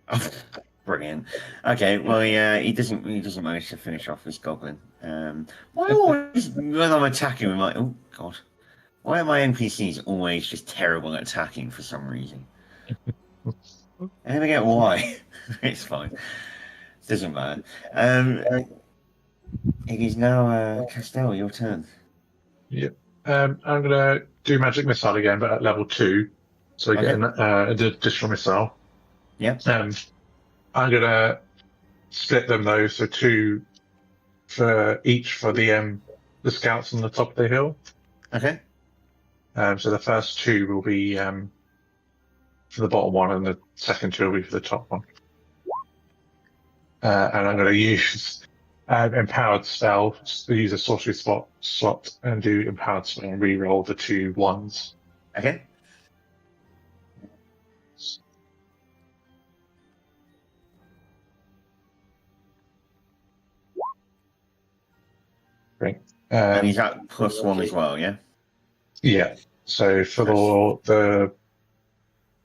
Oh, brilliant. Okay, well, yeah, he doesn't manage to finish off this goblin. Why always when I'm attacking, I'm like, oh god, why are my NPCs always just terrible at attacking for some reason? I never get why. It's fine. It doesn't matter. It is now Castell, your turn. Yep. I'm gonna do magic missile again, but at level 2, so we get an additional missile. Yep. I'm gonna split them though, so 2 for each for the scouts on the top of the hill. Okay. So the first 2 will be for the bottom one, and the second 2 will be for the top one. And I'm going to use empowered spell, use a sorcery slot, and do empowered spell and re-roll the 2 ones. Okay. Great. And he's at +1 as well, yeah? Yeah. So for the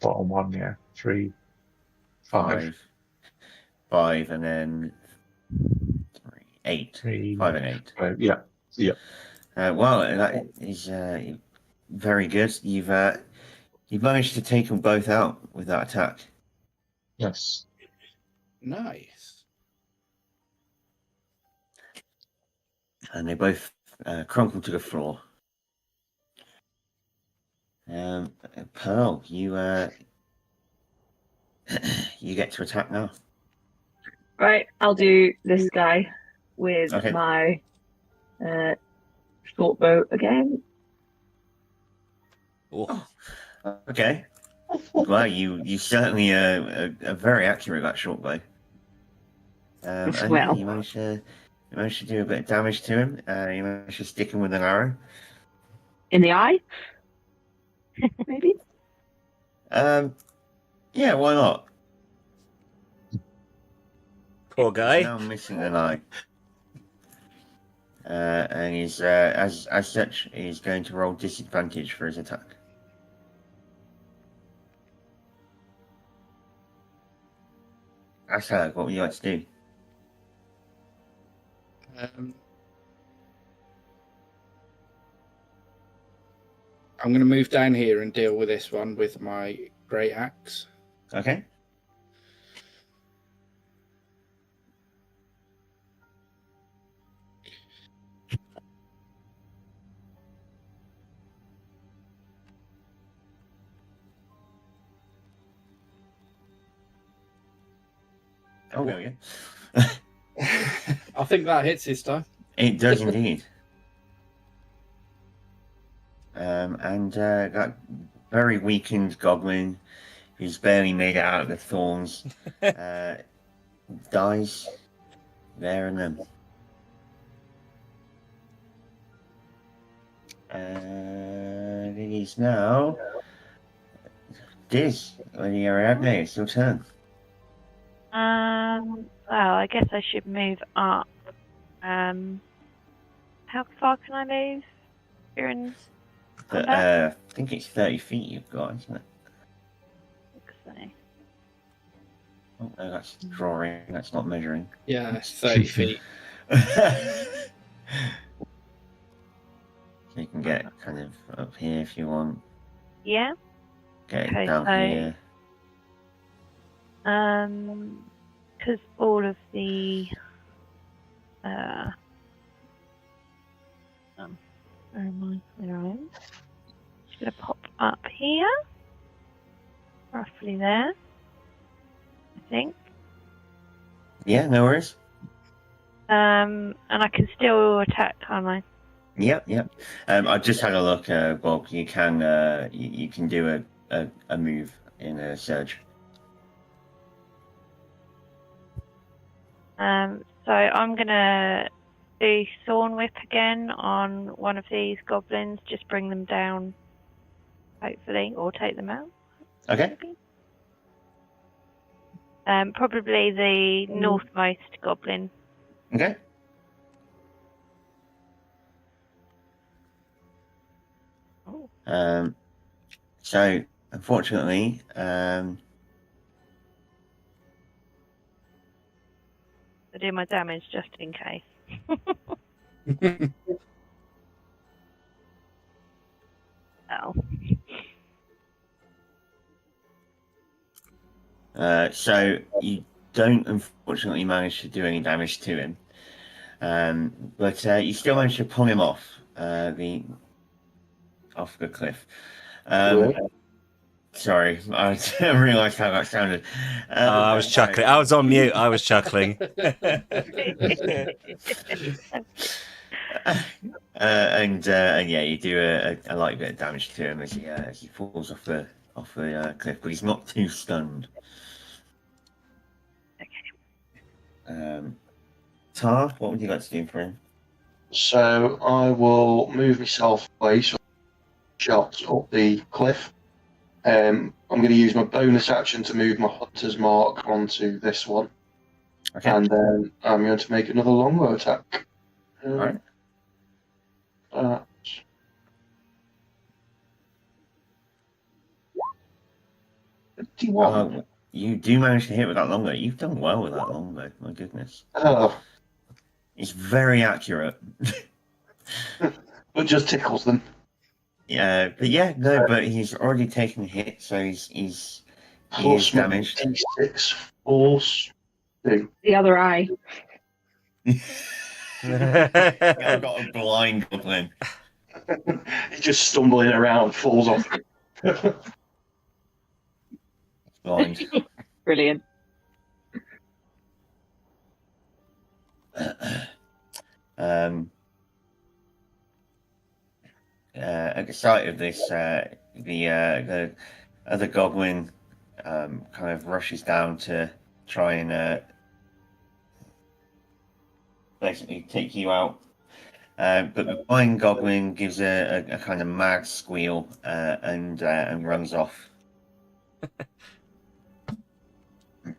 bottom one, yeah, 3, 5. 5 and then 3, 8. 3, 5 and 8. Yeah. Yeah. Well, that is very good. You've managed to take them both out with that attack. Yes. Nice. And they both crumple to the floor. Pearl, you you get to attack now. Right, I'll do this guy with Okay. my short bow again. Oh, Okay. Well, you certainly are very accurate with that short bow. And Well. you managed to do a bit of damage to him. You managed to stick him with an arrow. In the eye? Maybe? Yeah, why not? poor guy. Now missing an eye. And he's as such, he's going to roll disadvantage for his attack. Ashag, what would you like to do? I'm going to move down here and deal with this one with my great axe. Okay. Oh, well, yeah. I think that hits this time. It does indeed. And that very weakened goblin, who's barely made it out of the thorns, dies there and then. And it is now Diz, Lady Ariadne, it's your turn. Well, I guess I should move up. How far can I move? You're in I think it's 30 feet you've got, isn't it? so. Oh, no, that's drawing, that's not measuring. Yeah, it's 30 feet. So you can get kind of up here if you want. Yeah. Get it Okay, down so- here. Because all of the where am I? There I am. Just gonna pop up here, roughly there. I think. Yeah, no worries. And I can still attack, can't I? Yep, yep. I just had a look, Bob. You can you can do a move in a surge. So I'm gonna do Thorn Whip again on one of these goblins. Just bring them down, hopefully, or take them out. Okay. Maybe. Probably the northmost goblin. Okay. Oh. So unfortunately, I do my damage just in case. Oh. so you don't unfortunately manage to do any damage to him, but you still manage to pull him off the cliff. Sorry, I didn't realise how that sounded. I was chuckling. I was on mute. I was chuckling. And yeah, you do a light bit of damage to him as he falls off the cliff, but he's not too stunned. Okay. Tar, what would you like to do for him? So I will move myself away, so shots up the cliff. I'm going to use my bonus action to move my hunter's mark onto this one. Okay. And then I'm going to make another longbow attack. Alright. 51. You do manage to hit with that longbow. You've done well with that longbow. My goodness. Oh, It's very accurate. but just tickles them. Yeah, but yeah, no, but he's already taken a hit, so he is damaged. D6 force 2. The other eye. I've got a blind goblin. He's just stumbling around, falls off. Blind. Brilliant. At the sight of this, the other goblin kind of rushes down to try and basically take you out. But the blind goblin gives a kind of mad squeal and runs off.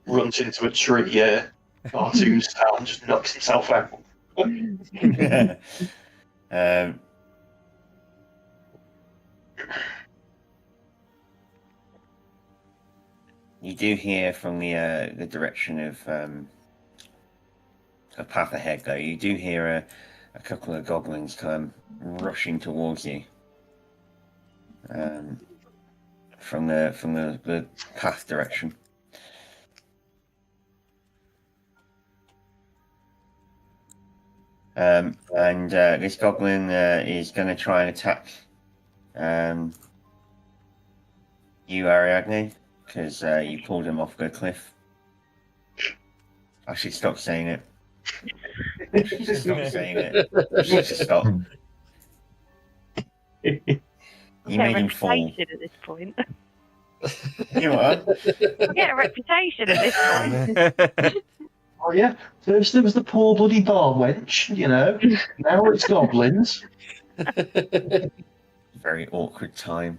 Runs into a tree, cartoon style, and just knocks himself out. You do hear from the direction of a path ahead, though. You do hear a couple of goblins come rushing towards you from the path direction. And this goblin is going to try and attack you, Ariadne, because you pulled him off the cliff. I should stop saying it. I should just stop saying it. I should just stop. You made him fall. Reputation at this point. You what? I get a reputation at this point. Oh yeah, first there was the poor bloody bar wench, Now it's goblins. Very awkward time.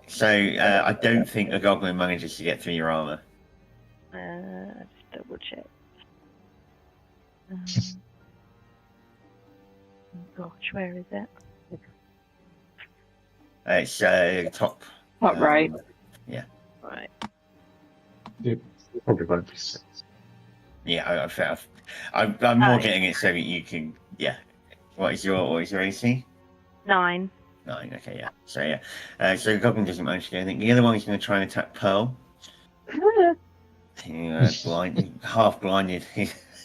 So I don't think a goblin manages to get through your armor. Just double check. Oh gosh, where is it? It's top. Top right. Yeah. Right. It probably won't be 6. Yeah, I'm more getting it so that you can. Yeah. What is your AC? 9. 9. Okay, yeah. So yeah. So the goblin doesn't manage to do anything. The other one is going to try and attack Pearl. Half blinded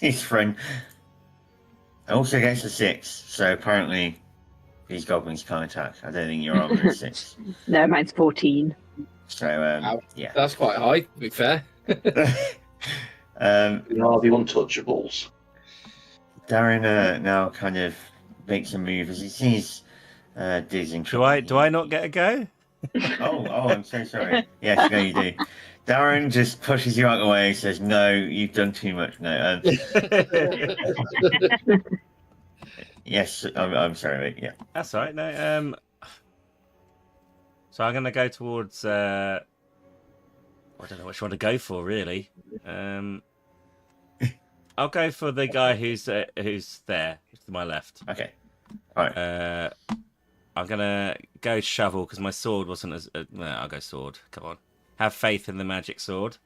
his friend. Also gets a 6. So apparently these goblins can't attack. I don't think your armor is 6. No, mine's 14. So yeah. That's quite high, to be fair. We are the untouchables. Darren now kind of makes a move as he sees Diz in Do I not get a go? Oh, I'm so sorry. Yes, no, you do. Darren just pushes you out of the way and says, "No, you've done too much." No. Yes, I'm sorry, mate. Yeah. That's all right. No. So I'm gonna go towards. I don't know which one to go for, really. I'll go for the guy who's there, who's to my left. Okay. All right. I'm gonna go shovel because my sword wasn't as. No, I'll go sword. Come on, have faith in the magic sword.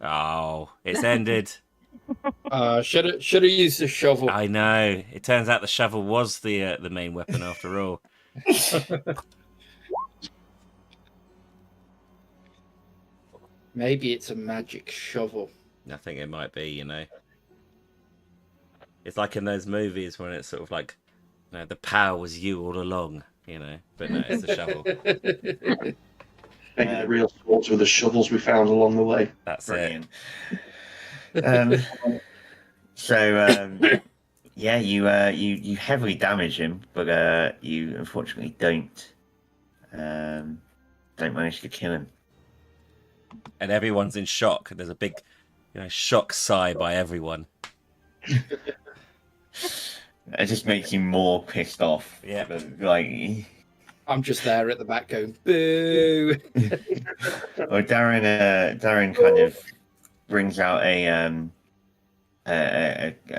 Oh, it's ended. Should have used the shovel. I know. It turns out the shovel was the main weapon after all. Maybe it's a magic shovel. I think it might be. It's like in those movies when it's sort of like, the power was you all along. But no, it's the shovel. Maybe the real swords were the shovels we found along the way. That's Brilliant. it. Yeah, you heavily damage him, but you unfortunately don't manage to kill him. And everyone's in shock. There's a big, shock sigh by everyone. It just makes you more pissed off. Yeah. Like, I'm just there at the back going, boo. well, Darren kind of brings out a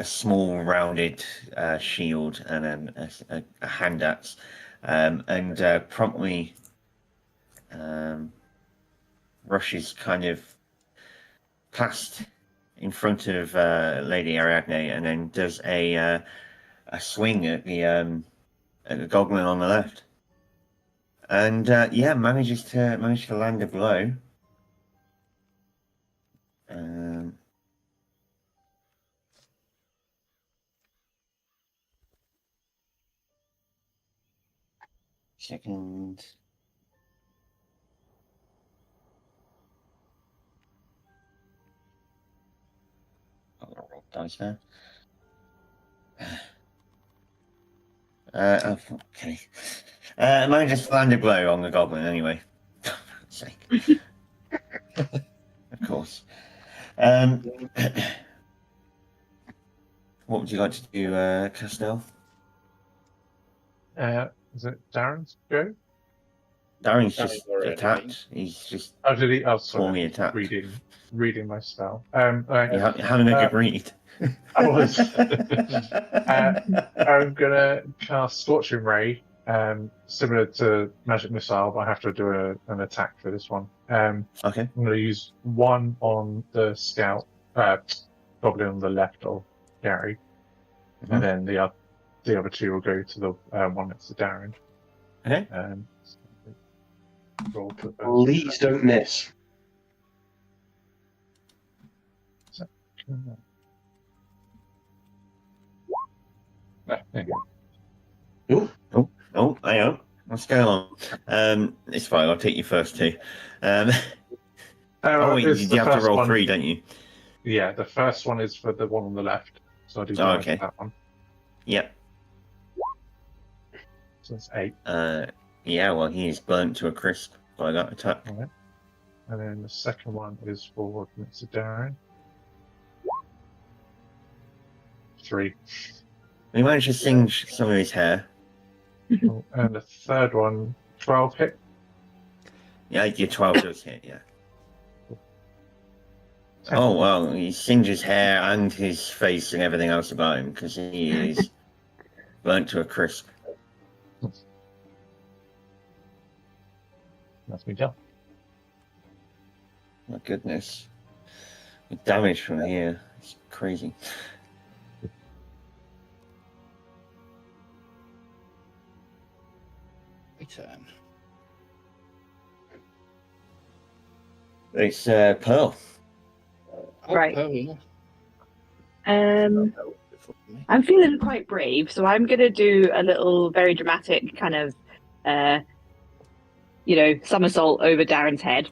small rounded shield and then a hand axe, and promptly rushes kind of past in front of Lady Ariadne, and then does a swing at the goblin on the left, and manages to land a blow. Second. I'll roll dice there. Okay. Manages to land a blow on the goblin anyway. For God's sake. Of course. What would you like to do, Castell? Is it Darren's go? Darren's Darren's just already. attacked. He's just Oh, did he? Oh, formally sorry. attacked. Reading my spell. You're having a good read. I was. I'm gonna cast Scorching Ray, similar to Magic Missile, but I have to do an attack for this one. Okay. I'm gonna use one on the scout, goblin on the left of Gary, and then the other two will go to the one next to Darren. Okay. Roll for the first. Please don't miss. There you go. Oh, hang on. What's going on? It's fine. I'll take your first two. Wait, It's you the have to first roll one. 3, don't you? Yeah, the first one is for the one on the left, so I do Oh, okay. that one. Yep. So it's 8. Yeah, well, he is burnt to a crisp by that attack. Alright. And then the second one is for Mr. Darren. 3. He managed to singe some of his hair. Oh, and the third one, 12 hit. Yeah, your 12 does hit, yeah. Oh, well, he singed his hair and his face and everything else about him because he is burnt to a crisp. That's me done. My goodness. The damage from here is crazy. Turn. It's Pearl. Right. Pearl. I'm feeling quite brave, so I'm going to do a little very dramatic kind of, somersault over Darren's head.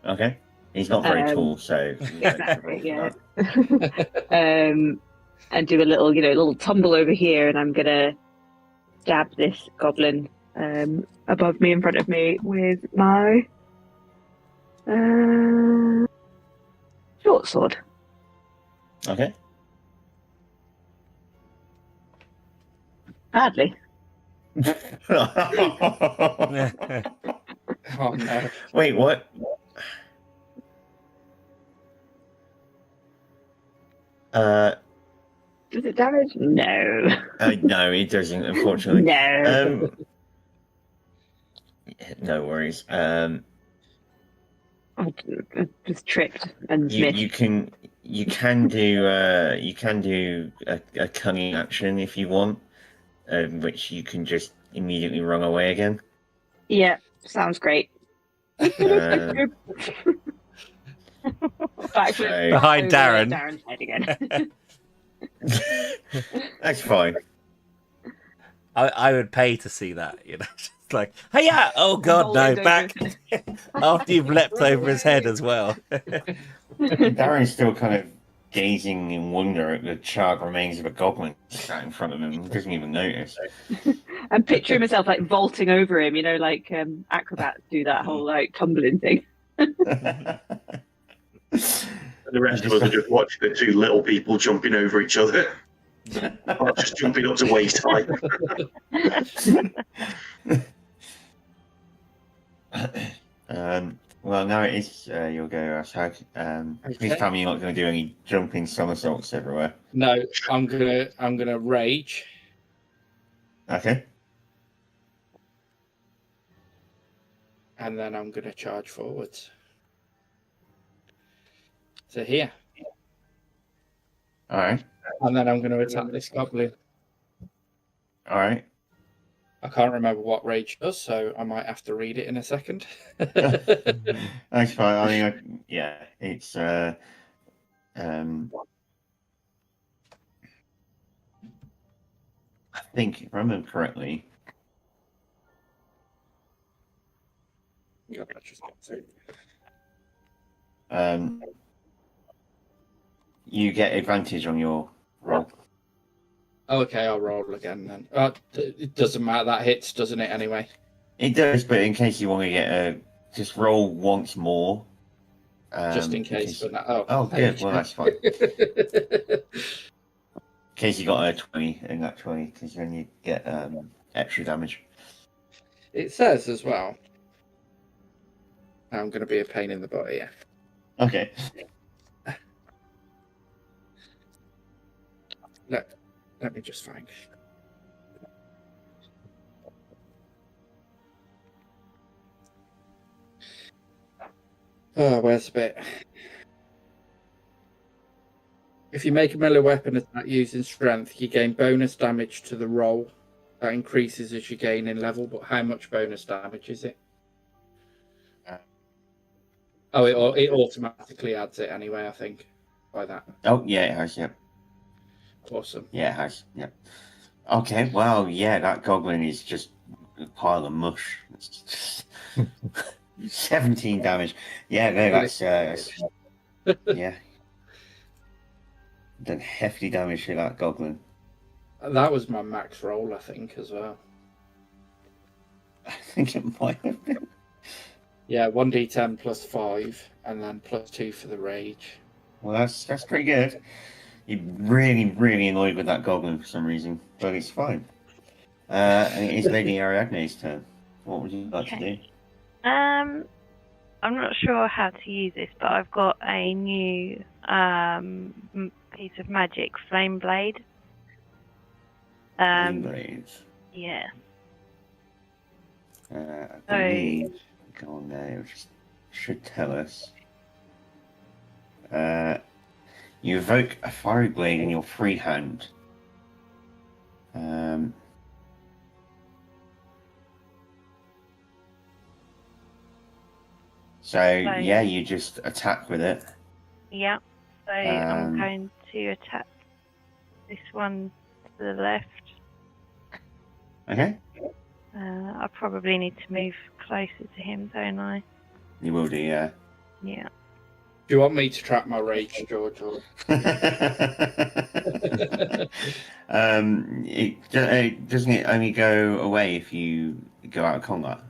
Okay. He's not very tall, so... Exactly, yeah. And do a little tumble over here, and I'm going to stab this goblin above me, in front of me, with my Short sword. Okay. Badly. Oh no. Wait, what? Does it damage? No. No, it doesn't, unfortunately. No. No worries. I just tripped and missed. You can do a cunning action if you want, which you can just immediately run away again. Yeah, sounds great. Um, Backflip Behind over Darren. Darren's head again. That's fine. I would pay to see that, you know. Just like, hey, yeah, oh god, no, Rolled back after you've leapt Run over his head away. as well. Darren's still kind of gazing in wonder at the charred remains of a goblin sat in front of him. He doesn't even notice. I'm picturing myself like vaulting over him, you know, like acrobats do that whole like tumbling thing. And the rest of us are just watching the two little people jumping over each other. Or just jumping up to waist height. Well, now it is your go, Ashag. Please Okay. tell me you're not going to do any jumping somersaults everywhere. No, I'm gonna rage. Okay. And then I'm gonna charge forwards. So here. All right. And then I'm gonna attack this goblin. All right. I can't remember what rage does, so I might have to read it in a second. That's fine. I mean, yeah, it's I think if I remember correctly. God, let's just get through. You get advantage on your roll. Okay, I'll roll again then. It doesn't matter. That hits, doesn't it? Anyway. It does, but in case you want to get just roll once more. Just in case. But no, Oh, good. Well, that's fine. In case you got a 20 in that 20, because then you get extra damage. It says as well. I'm going to be a pain in the butt here. Okay. Let me just find. Oh, where's the bit? If you make a melee weapon attack using strength, you gain bonus damage to the roll. That increases as you gain in level, but how much bonus damage is it? Oh, it automatically adds it anyway, I think, by that. Oh, yeah, it has, yep. Awesome. Yeah, it has, yep. Okay, well, yeah, that goblin is just a pile of mush. 17 damage. Yeah, no, that's yeah. Done hefty damage to that goblin. That was my max roll, I think, as well. I think it might have been. Yeah, 1d10 plus 5, and then plus 2 for the rage. Well, that's pretty good. You're really, really annoyed with that goblin for some reason, but it's fine. And it is Lady Ariadne's turn. What would you like to do? I'm not sure how to use this, but I've got a new piece of magic, Flame Blade. Blades. Yeah. I believe. Go on there. It should tell us. You evoke a fiery blade in your free hand. So yeah, you just attack with it. Yeah. So I'm going to attack this one to the left. Okay. I probably need to move closer to him, don't I? You will do, yeah. Yeah. Do you want me to track my rage, George? Or... Doesn't it only go away if you go out of combat?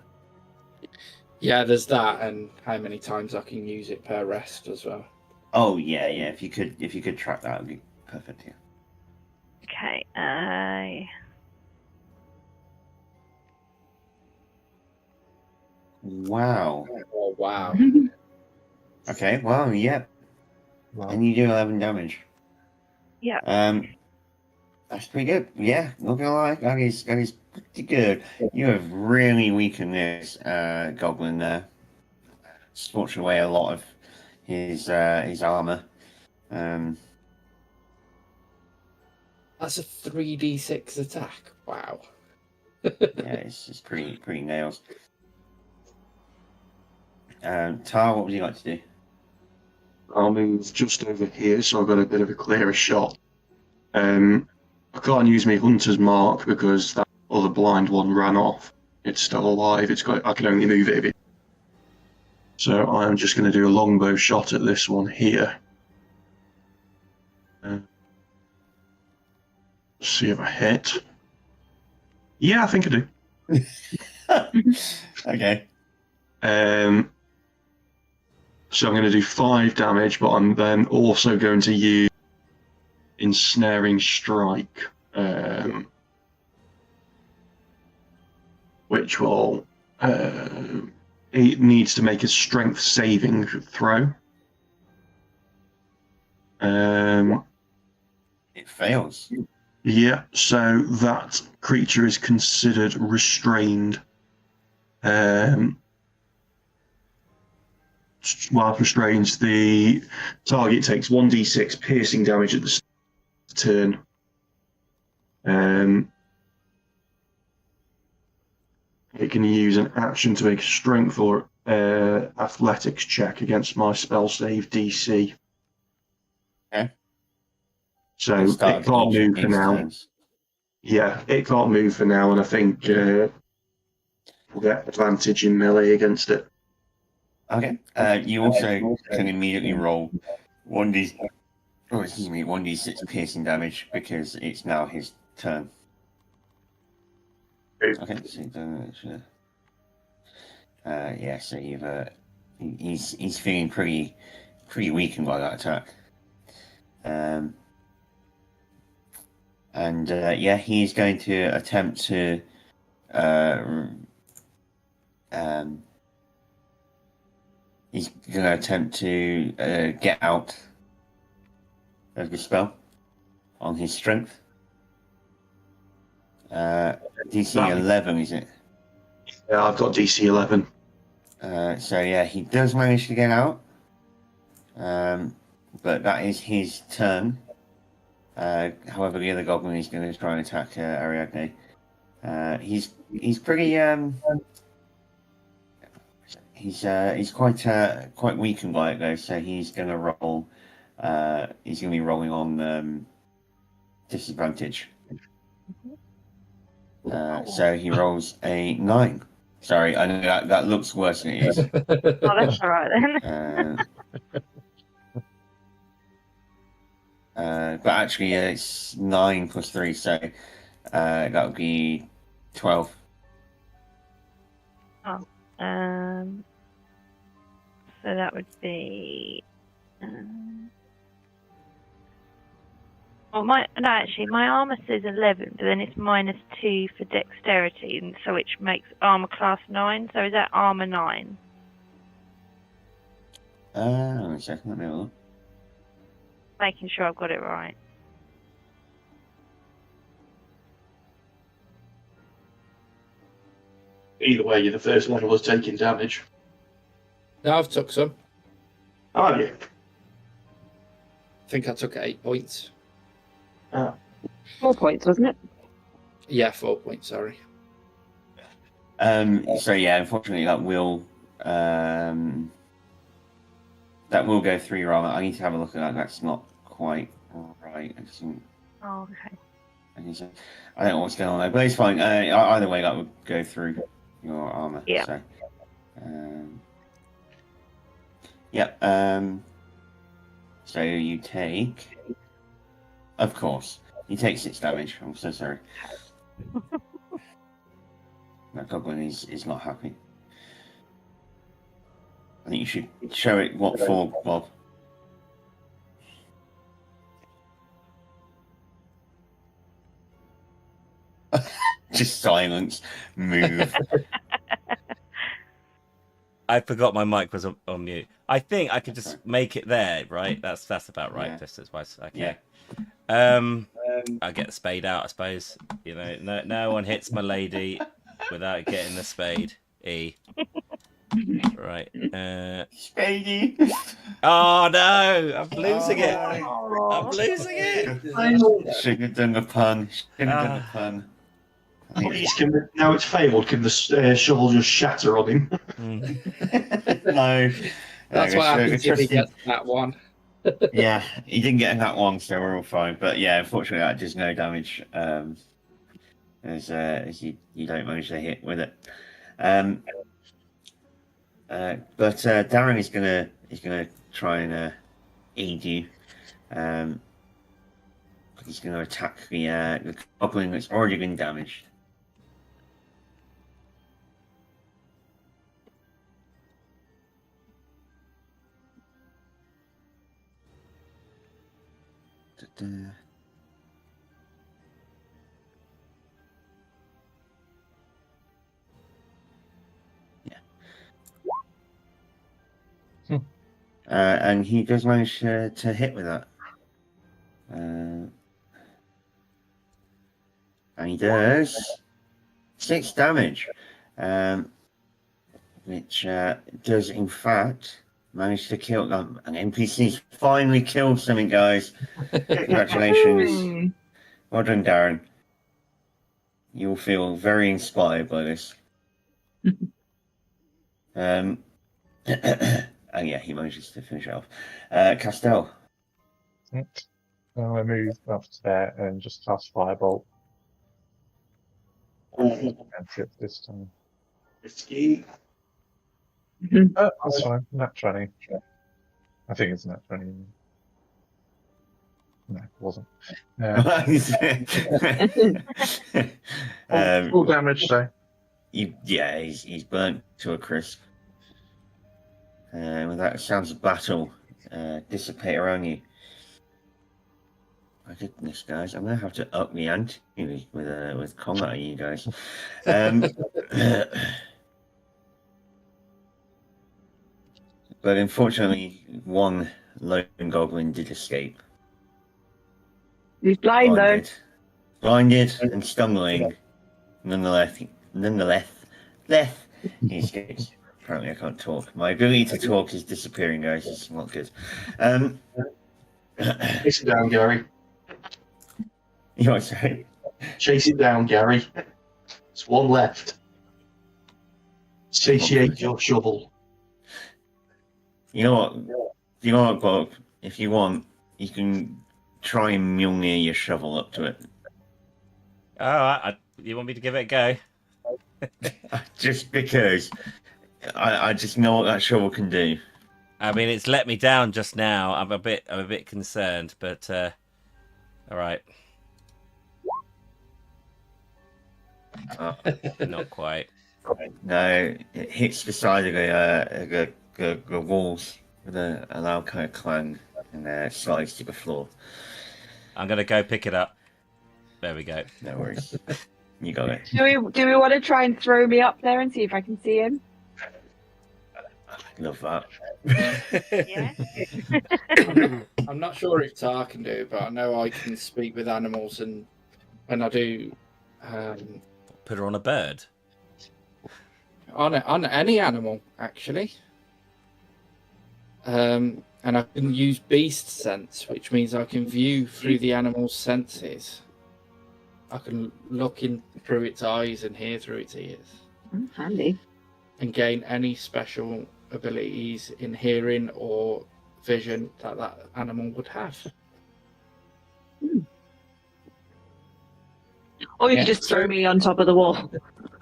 Yeah, there's that, and how many times I can use it per rest as well. Oh yeah. If you could track that, would be perfect. Yeah. Okay. Wow. Oh wow. Okay. Well, yeah. Wow. And you do 11 damage. Yeah. That's pretty good. Yeah, not gonna lie, that is pretty good. You have really weakened this goblin there. Scorched away a lot of his armor. That's a 3d6 attack. Wow. Yeah, it's pretty nails. Tar, what would you like to do? I'll move just over here, so I've got a bit of a clearer shot. I can't use my hunter's mark because that other blind one ran off. It's still alive. I can only move it if it. So I'm just going to do a longbow shot at this one here. See if I hit. Yeah, I think I do. Okay. So I'm going to do 5 damage, but I'm then also going to use Ensnaring Strike, which will it needs to make a strength saving throw. It fails. Yeah, so that creature is considered restrained. While restrained, the target takes 1d6 piercing damage at the turn. It can use an action to make a strength or athletics check against my spell save DC. Okay. So it can't move for now. Turns. Yeah, it can't move for now, and I think we'll get advantage in melee against it. Okay. You also can immediately roll 1d6 piercing damage because it's now his turn. Okay. So yeah. So you've he's feeling pretty weakened by that attack. And yeah, he's going to attempt to he's going to attempt to get out of the spell on his strength. DC 11, is it? Yeah, I've got DC 11. So yeah, he does manage to get out. But that is his turn. However, the other goblin is going to try and attack Ariadne. He's pretty he's quite weakened by it though, so he's going to roll. He's going to be rolling on disadvantage. So he rolls a 9. Sorry, I know that looks worse than it is. Oh, that's all right then. But actually, it's 9 plus 3, so that would be 12. Oh, so that would be. Well, my armor says 11, but then it's -2 for dexterity, and so which makes armor class 9. So is that armor 9? One second, let me have a look. Making sure I've got it right. Either way, you're the first level that's taking damage. Now I've took some. Are you? I think I took 8 points. 4 points, wasn't it? Yeah, 4 points. Sorry. So yeah, unfortunately, that will go through your armor. I need to have a look at that. That's not quite right. Oh, okay. I don't know what's going on there, but it's fine. Either way, that would go through your armor. Yeah. So, yeah. So you take, of course, you take 6 damage. I'm so sorry. That goblin is not happy. I think you should show it what for, Bob. Just silence. Move. I forgot my mic was on mute. I think I could just make it there, right? That's about right, Yeah. distance-wise. Okay. Yeah. I'll get the spade out, I suppose. You know, no one hits my lady without getting the spade. E. Right. Spady. Oh no! I'm losing it. Oh. I'm losing it. Should have done the pun. Should have done the pun. Please, now it's failed. Can the shovel just shatter on him? No. That's what happens if he gets that one. Yeah, he didn't get that one, so we're all fine. But yeah, unfortunately, that does no damage. As you don't manage to hit with it. But Darren is gonna try and aid you. He's gonna attack the goblin that's already been damaged. Yeah. And he does manage to hit with that. And he does 6 damage. Which does in fact manage to kill them. An NPC's finally killed something, guys. Congratulations. Well done, Darren. You'll feel very inspired by this. And yeah, he manages to finish it off. Castell. I move up to there and just cast Firebolt. And hit this time. Risky. That's fine. Nat 20. I think it's nat 20. No, it wasn't. Full damage, though. Yeah, he's burnt to a crisp. With that, sounds of battle dissipate around you. My goodness, guys, I'm gonna have to up the ante with combat on you guys. But unfortunately, one lone goblin did escape. He's blind though. Blinded and stumbling. Nonetheless, he escapes. Apparently, I can't talk. My ability to talk is disappearing, guys. It's not good. Chase it down, Gary. You want to say? Chase it down, Gary. There's one left. Satiate your shovel. You know what, Bob? If you want, you can try and Mjolnir your shovel up to it. Oh, you want me to give it a go? Just because I just know what that shovel can do. I mean, it's let me down just now. I'm a bit concerned, but all right. Not quite. No, it hits the side of the walls with a loud kind of clang and slides to the floor. I'm gonna go pick it up. There we go. No worries. You got it. Do we want to try and throw me up there and see if I can see him? I love that. Yeah. I'm not sure if Tar can do it, but I know I can speak with animals, and when I do, Put her on a bird. on any animal actually. And I can use beast sense, which means I can view through the animal's senses. I can look in through its eyes and hear through its ears. Handy. And gain any special abilities in hearing or vision that animal would have. Or you could just throw me on top of the wall.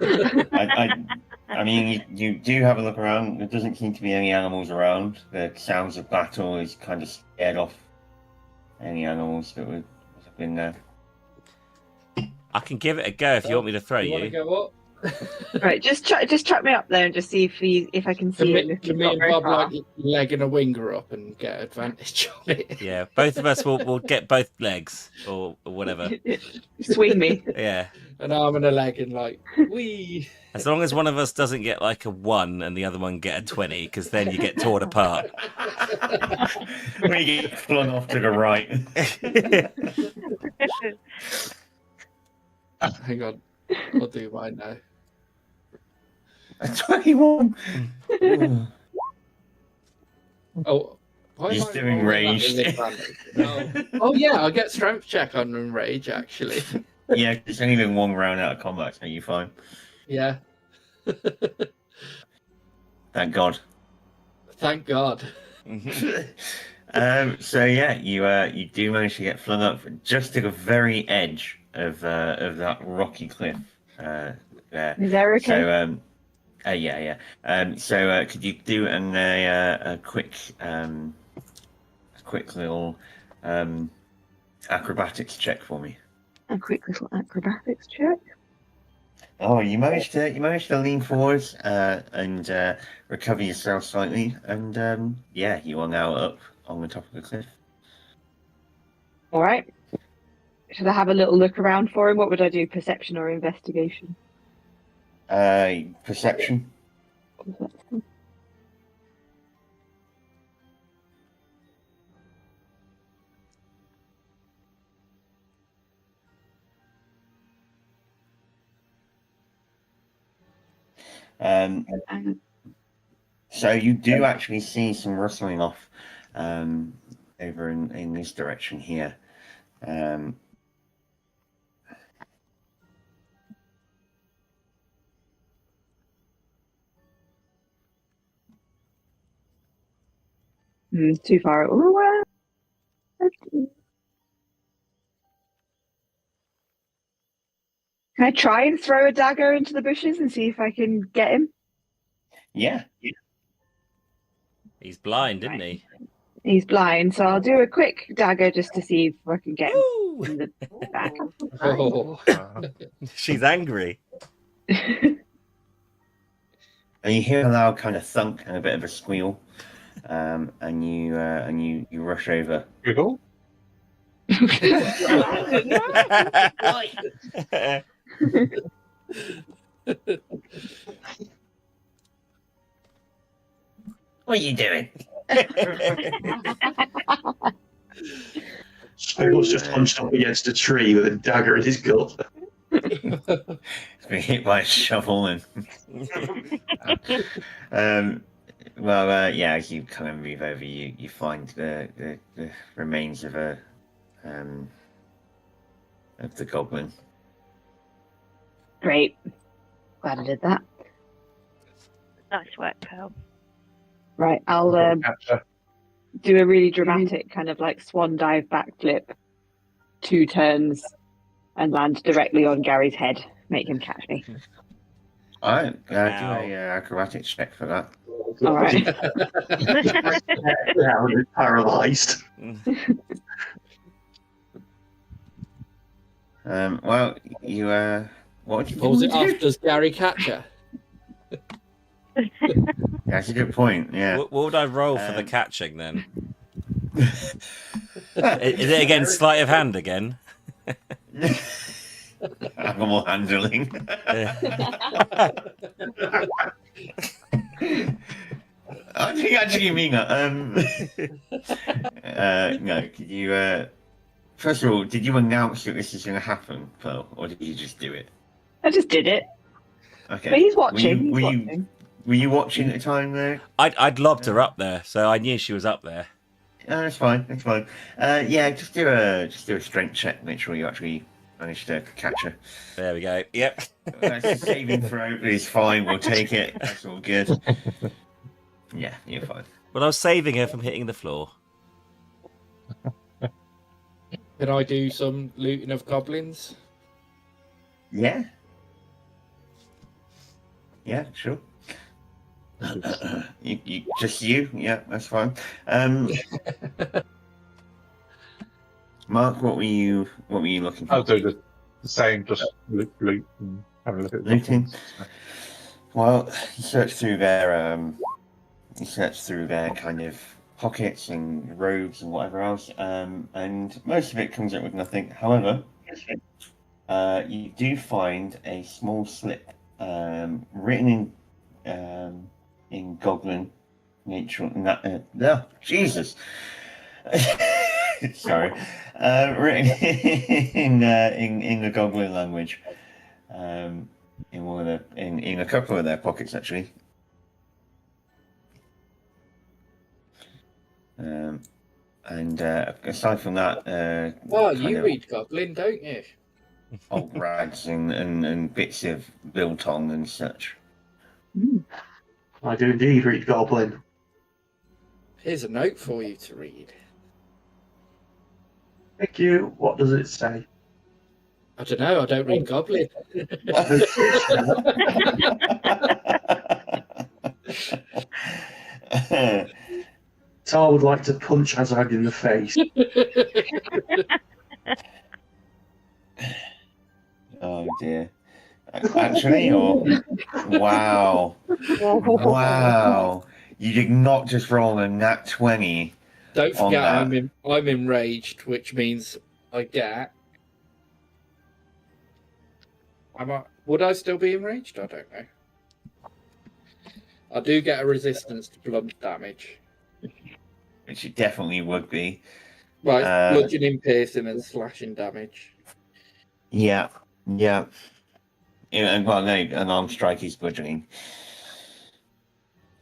I mean, you do have a look around. There doesn't seem to be any animals around. The sounds of battle is kind of scared off any animals that would have been there. I can give it a go if you want me to throw You want to you. go up? Right, just chuck me up there and just see if I can see him. If Can he's me not and very Bob far. like legging a winger up and get advantage on it? Yeah, both of us will get both legs or whatever. Swing me. Yeah. An arm and a leg and like, wee. As long as one of us doesn't get like a 1 and the other one get a 20, because then you get torn apart. When you get flung off to the right. Hang on, I'll do mine now. A 21. Oh, why He's am I doing rolling that ranged. with advantage? No. Oh yeah, I get strength check on rage actually. Yeah, it's only been one round out of combat, so you're fine. Yeah, Thank God. thank God. So yeah, you do manage to get flung up just to the very edge of that rocky cliff there. Is that okay? So yeah. So could you do a quick little acrobatics check for me? A quick little acrobatics check. Oh, you managed to lean forwards and recover yourself slightly, and yeah, you are now up on the top of the cliff. All right. Should I have a little look around for him? What would I do? Perception or investigation? Perception. So you do actually see some rustling off over in this direction here. Too far. Ooh, can I try and throw a dagger into the bushes and see if I can get him? Yeah. He's blind, isn't he? He's blind, so I'll do a quick dagger just to see if I can get him Woo! in the back. Oh, She's angry. And you hear a loud kind of thunk and a bit of a squeal, and you rush over. Google. What are you doing? Squiggle's just hunched up against a tree with a dagger in his gut. He's been hit by a shovel and. Yeah, as you kind of move over, you find the remains of the goblin. Great. Glad I did that. Nice work, pal. Right, I'll do a really dramatic kind of like swan dive backflip, 2 turns, and land directly on Gary's head. Make him catch me. Alright, do a acrobatics check for that. All right. Paralysed. Well, you what would you pulls it do? off. Does Gary catch her? That's a good point. Yeah. What would I roll for the catching then? Is it again sleight of hand again? Animal handling. I think actually you mean that. No, could you? First of all, did you announce that this is going to happen, Pearl, or did you just do it? I just did it. Okay. But he's watching. Were you watching at the time there? I'd lobbed her up there, so I knew she was up there. That's fine. That's fine. Yeah, just do a strength check. Make sure you actually manage to catch her. There we go. Yep. That's a saving throw. It's fine. We'll take it. That's all good. Yeah, you're fine. Well, I was saving her from hitting the floor. Can I do some looting of goblins? Yeah. Yeah, sure. you just you? Yeah, that's fine. Mark, what were you looking for? I'll do the same, just loot and Have a look at the Looting. documents. Well, you search through their kind of pockets and robes and whatever else, and most of it comes up with nothing. However, you do find a small slip written in Goblin nature. No, Jesus. Sorry, written in the Goblin language, in one of the in a couple of their pockets actually. And aside from that, Oh, kind you of read Goblin, don't you? old rags and bits of biltong and such. I do indeed read Goblin. Here's a note for you to read. Thank you. What does it say? I don't know, I don't read Goblin. Tar would like to punch Azag in the face. Oh dear. Actually, or wow, wow! You did not just roll a nat 20. Don't On forget, that. I'm enraged, which means I get. Would I still be enraged? I don't know. I do get a resistance to blunt damage. Which it definitely would be. Right, bludgeoning, piercing, and slashing damage. Yeah, yeah. And well, no, an arm strike is bludgeoning.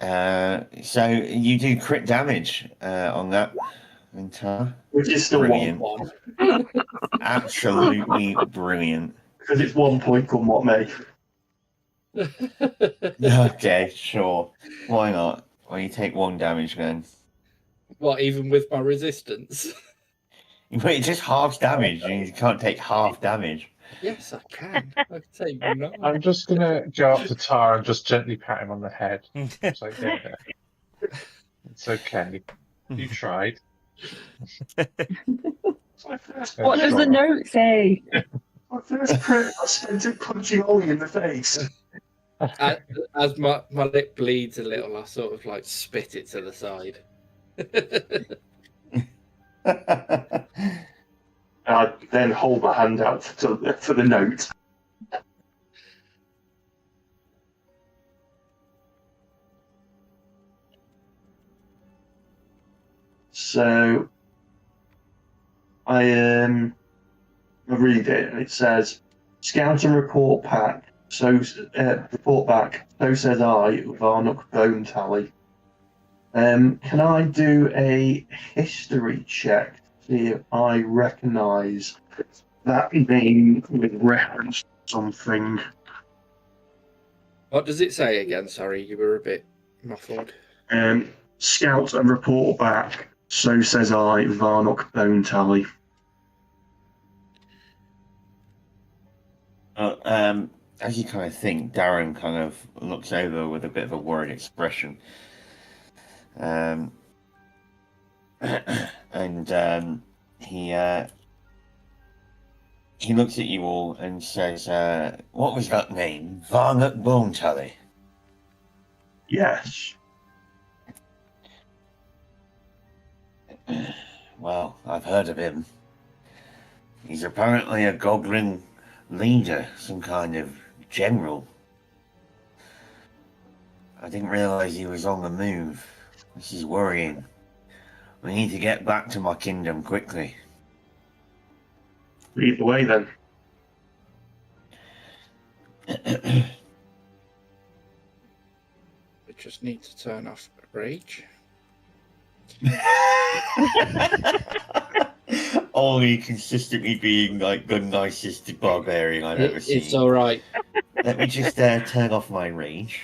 So you do crit damage on that entire. Which is still Brilliant. 1 point. Absolutely brilliant. Because it's 1 point, come what may. Okay, sure. Why not? Well, you take 1 damage then. What, even with my resistance? But it just halves damage, and you can't take half damage. Yes, I can. I can take none. I'm just going to go up to Tar and just gently pat him on the head. It's like, there. It's okay. You tried. What does the note say? My first crit, I spent it punching Ollie in the face. As my lip bleeds a little, I sort of like spit it to the side. I then hold my hand out for the note. So I read it, and it says, "Scout and report back. Report back. So says I, Varnock Bone Tally." Can I do a history check to see if I recognise that name with reference to something? What does it say again? Sorry, you were a bit muffled. Scout and report back. So says I, Varnock Bone Tally. As you kind of think, Darren kind of looks over with a bit of a worried expression. And he looks at you all and says, "What was that name? Varnock Bone Tally?" Yes. Well, I've heard of him. He's apparently a goblin leader, some kind of general. I didn't realize he was on the move. This is worrying. We need to get back to my kingdom quickly. Lead the way then. We just need to turn off rage. Ollie consistently being like the nicest barbarian I've ever seen. It's all right. Let me just turn off my rage.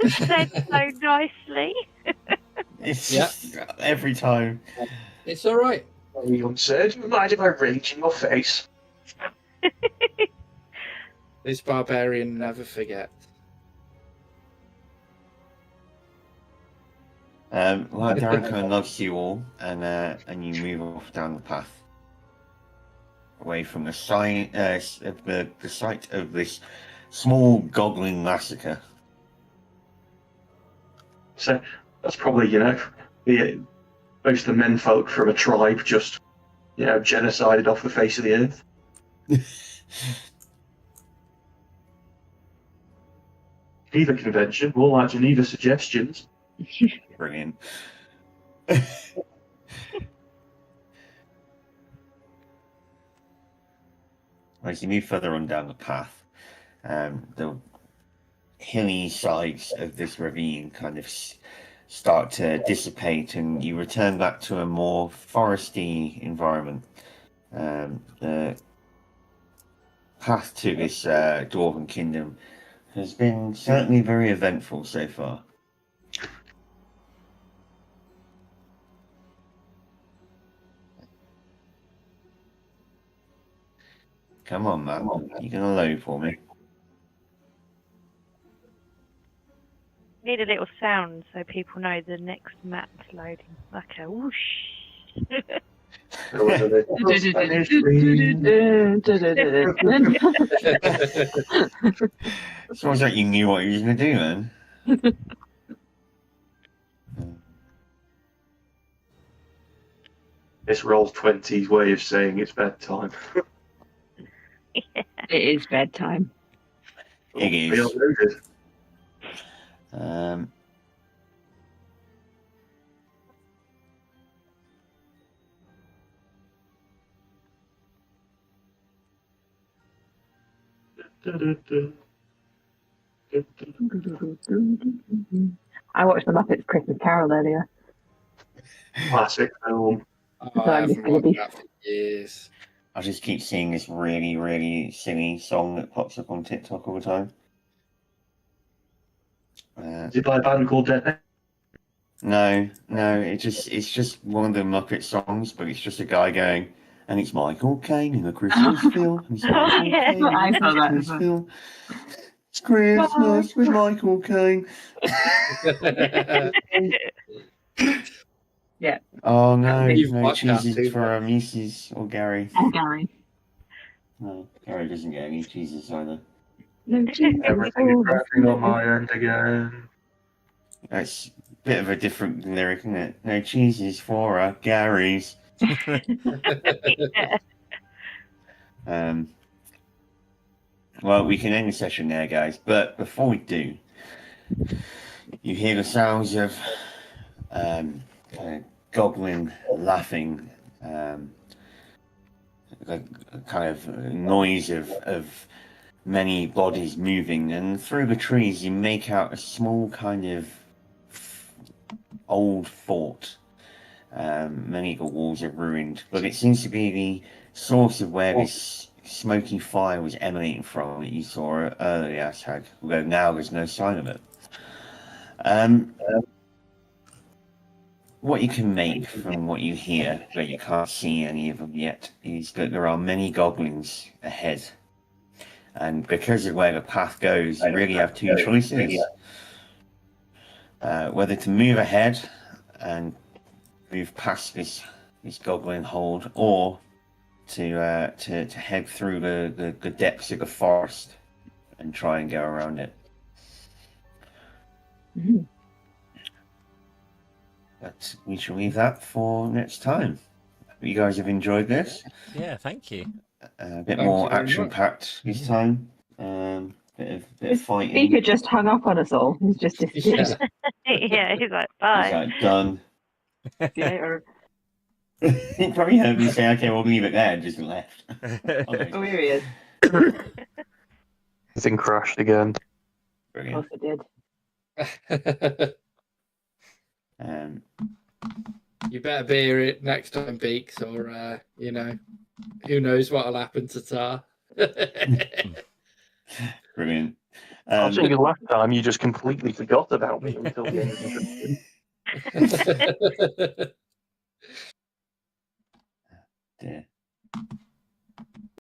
Said so nicely. It's Yeah. just every time. It's all right. Young sir, do you mind if I rage in your face? This barbarian never forgets. Well, Darren kind of nods to you all, and you move off down the path, away from the site of this small goblin massacre. So that's probably, most of the menfolk from a tribe just, genocided off the face of the earth. Geneva Convention, more like Geneva suggestions. Brilliant. As you move further on down the path, the hilly sides of this ravine kind of start to dissipate, and you return back to a more foresty environment. The path to this dwarven kingdom has been certainly very eventful so far. Come on, man. You're gonna load for me. Need a little sound so people know the next map's loading. Like a whoosh. Sounds like you knew what you was gonna do, man. This Roll20's way of saying it's bedtime. Yeah. It is bedtime. It is. Feel loaded. I watched the Muppets Christmas Carol earlier. Classic film. I haven't watched that for years. I just keep seeing this really, really silly song that pops up on TikTok all the time. Is it by a band called Dead? No, it's just one of the Muppet songs, but it's just a guy going, and it's Michael Caine in a Christmas film. And it's Michael Yeah. Caine in I a saw that Christmas as well. film. It's Christmas with Michael Caine. Oh no, You've no watched that cheeses too, for Mrs. or Gary. Oh, Gary. No, Gary doesn't get any cheeses either. No, Everything is crashing on my end again. That's a bit of a different lyric, isn't it? No cheeses for Gary's. Yeah. Well, we can end the session there, guys. But before we do, you hear the sounds of kind of goblin laughing, a kind of noise of many bodies moving, and through the trees you make out a small kind of old fort. Many of the walls are ruined, but it seems to be the source of where this smoky fire was emanating from that you saw earlier, Ashag, although now there's no sign of it. What you can make from what you hear, but you can't see any of them yet, is that there are many goblins ahead. And because of where the path goes, you really have two choices. Whether to move ahead and move past this goblin hold, or to head through the depths of the forest and try and go around it. Mm. But we shall leave that for next time. You guys have enjoyed this. Yeah, thank you. A bit Thank more you very action-packed this time. Bit of fighting. Speaker just hung up on us all. He's just disappeared. Yeah, he's like, He's bye. like, done. Yeah, He probably heard me say, okay, we'll leave it there, and just left. Okay, oh, here he is. The thing crashed again. Of brilliant. course it did. You better be here next time, Beaks, or who knows what'll happen to Tar. Brilliant. I think the last time you just completely forgot about me until the end of the session. dear.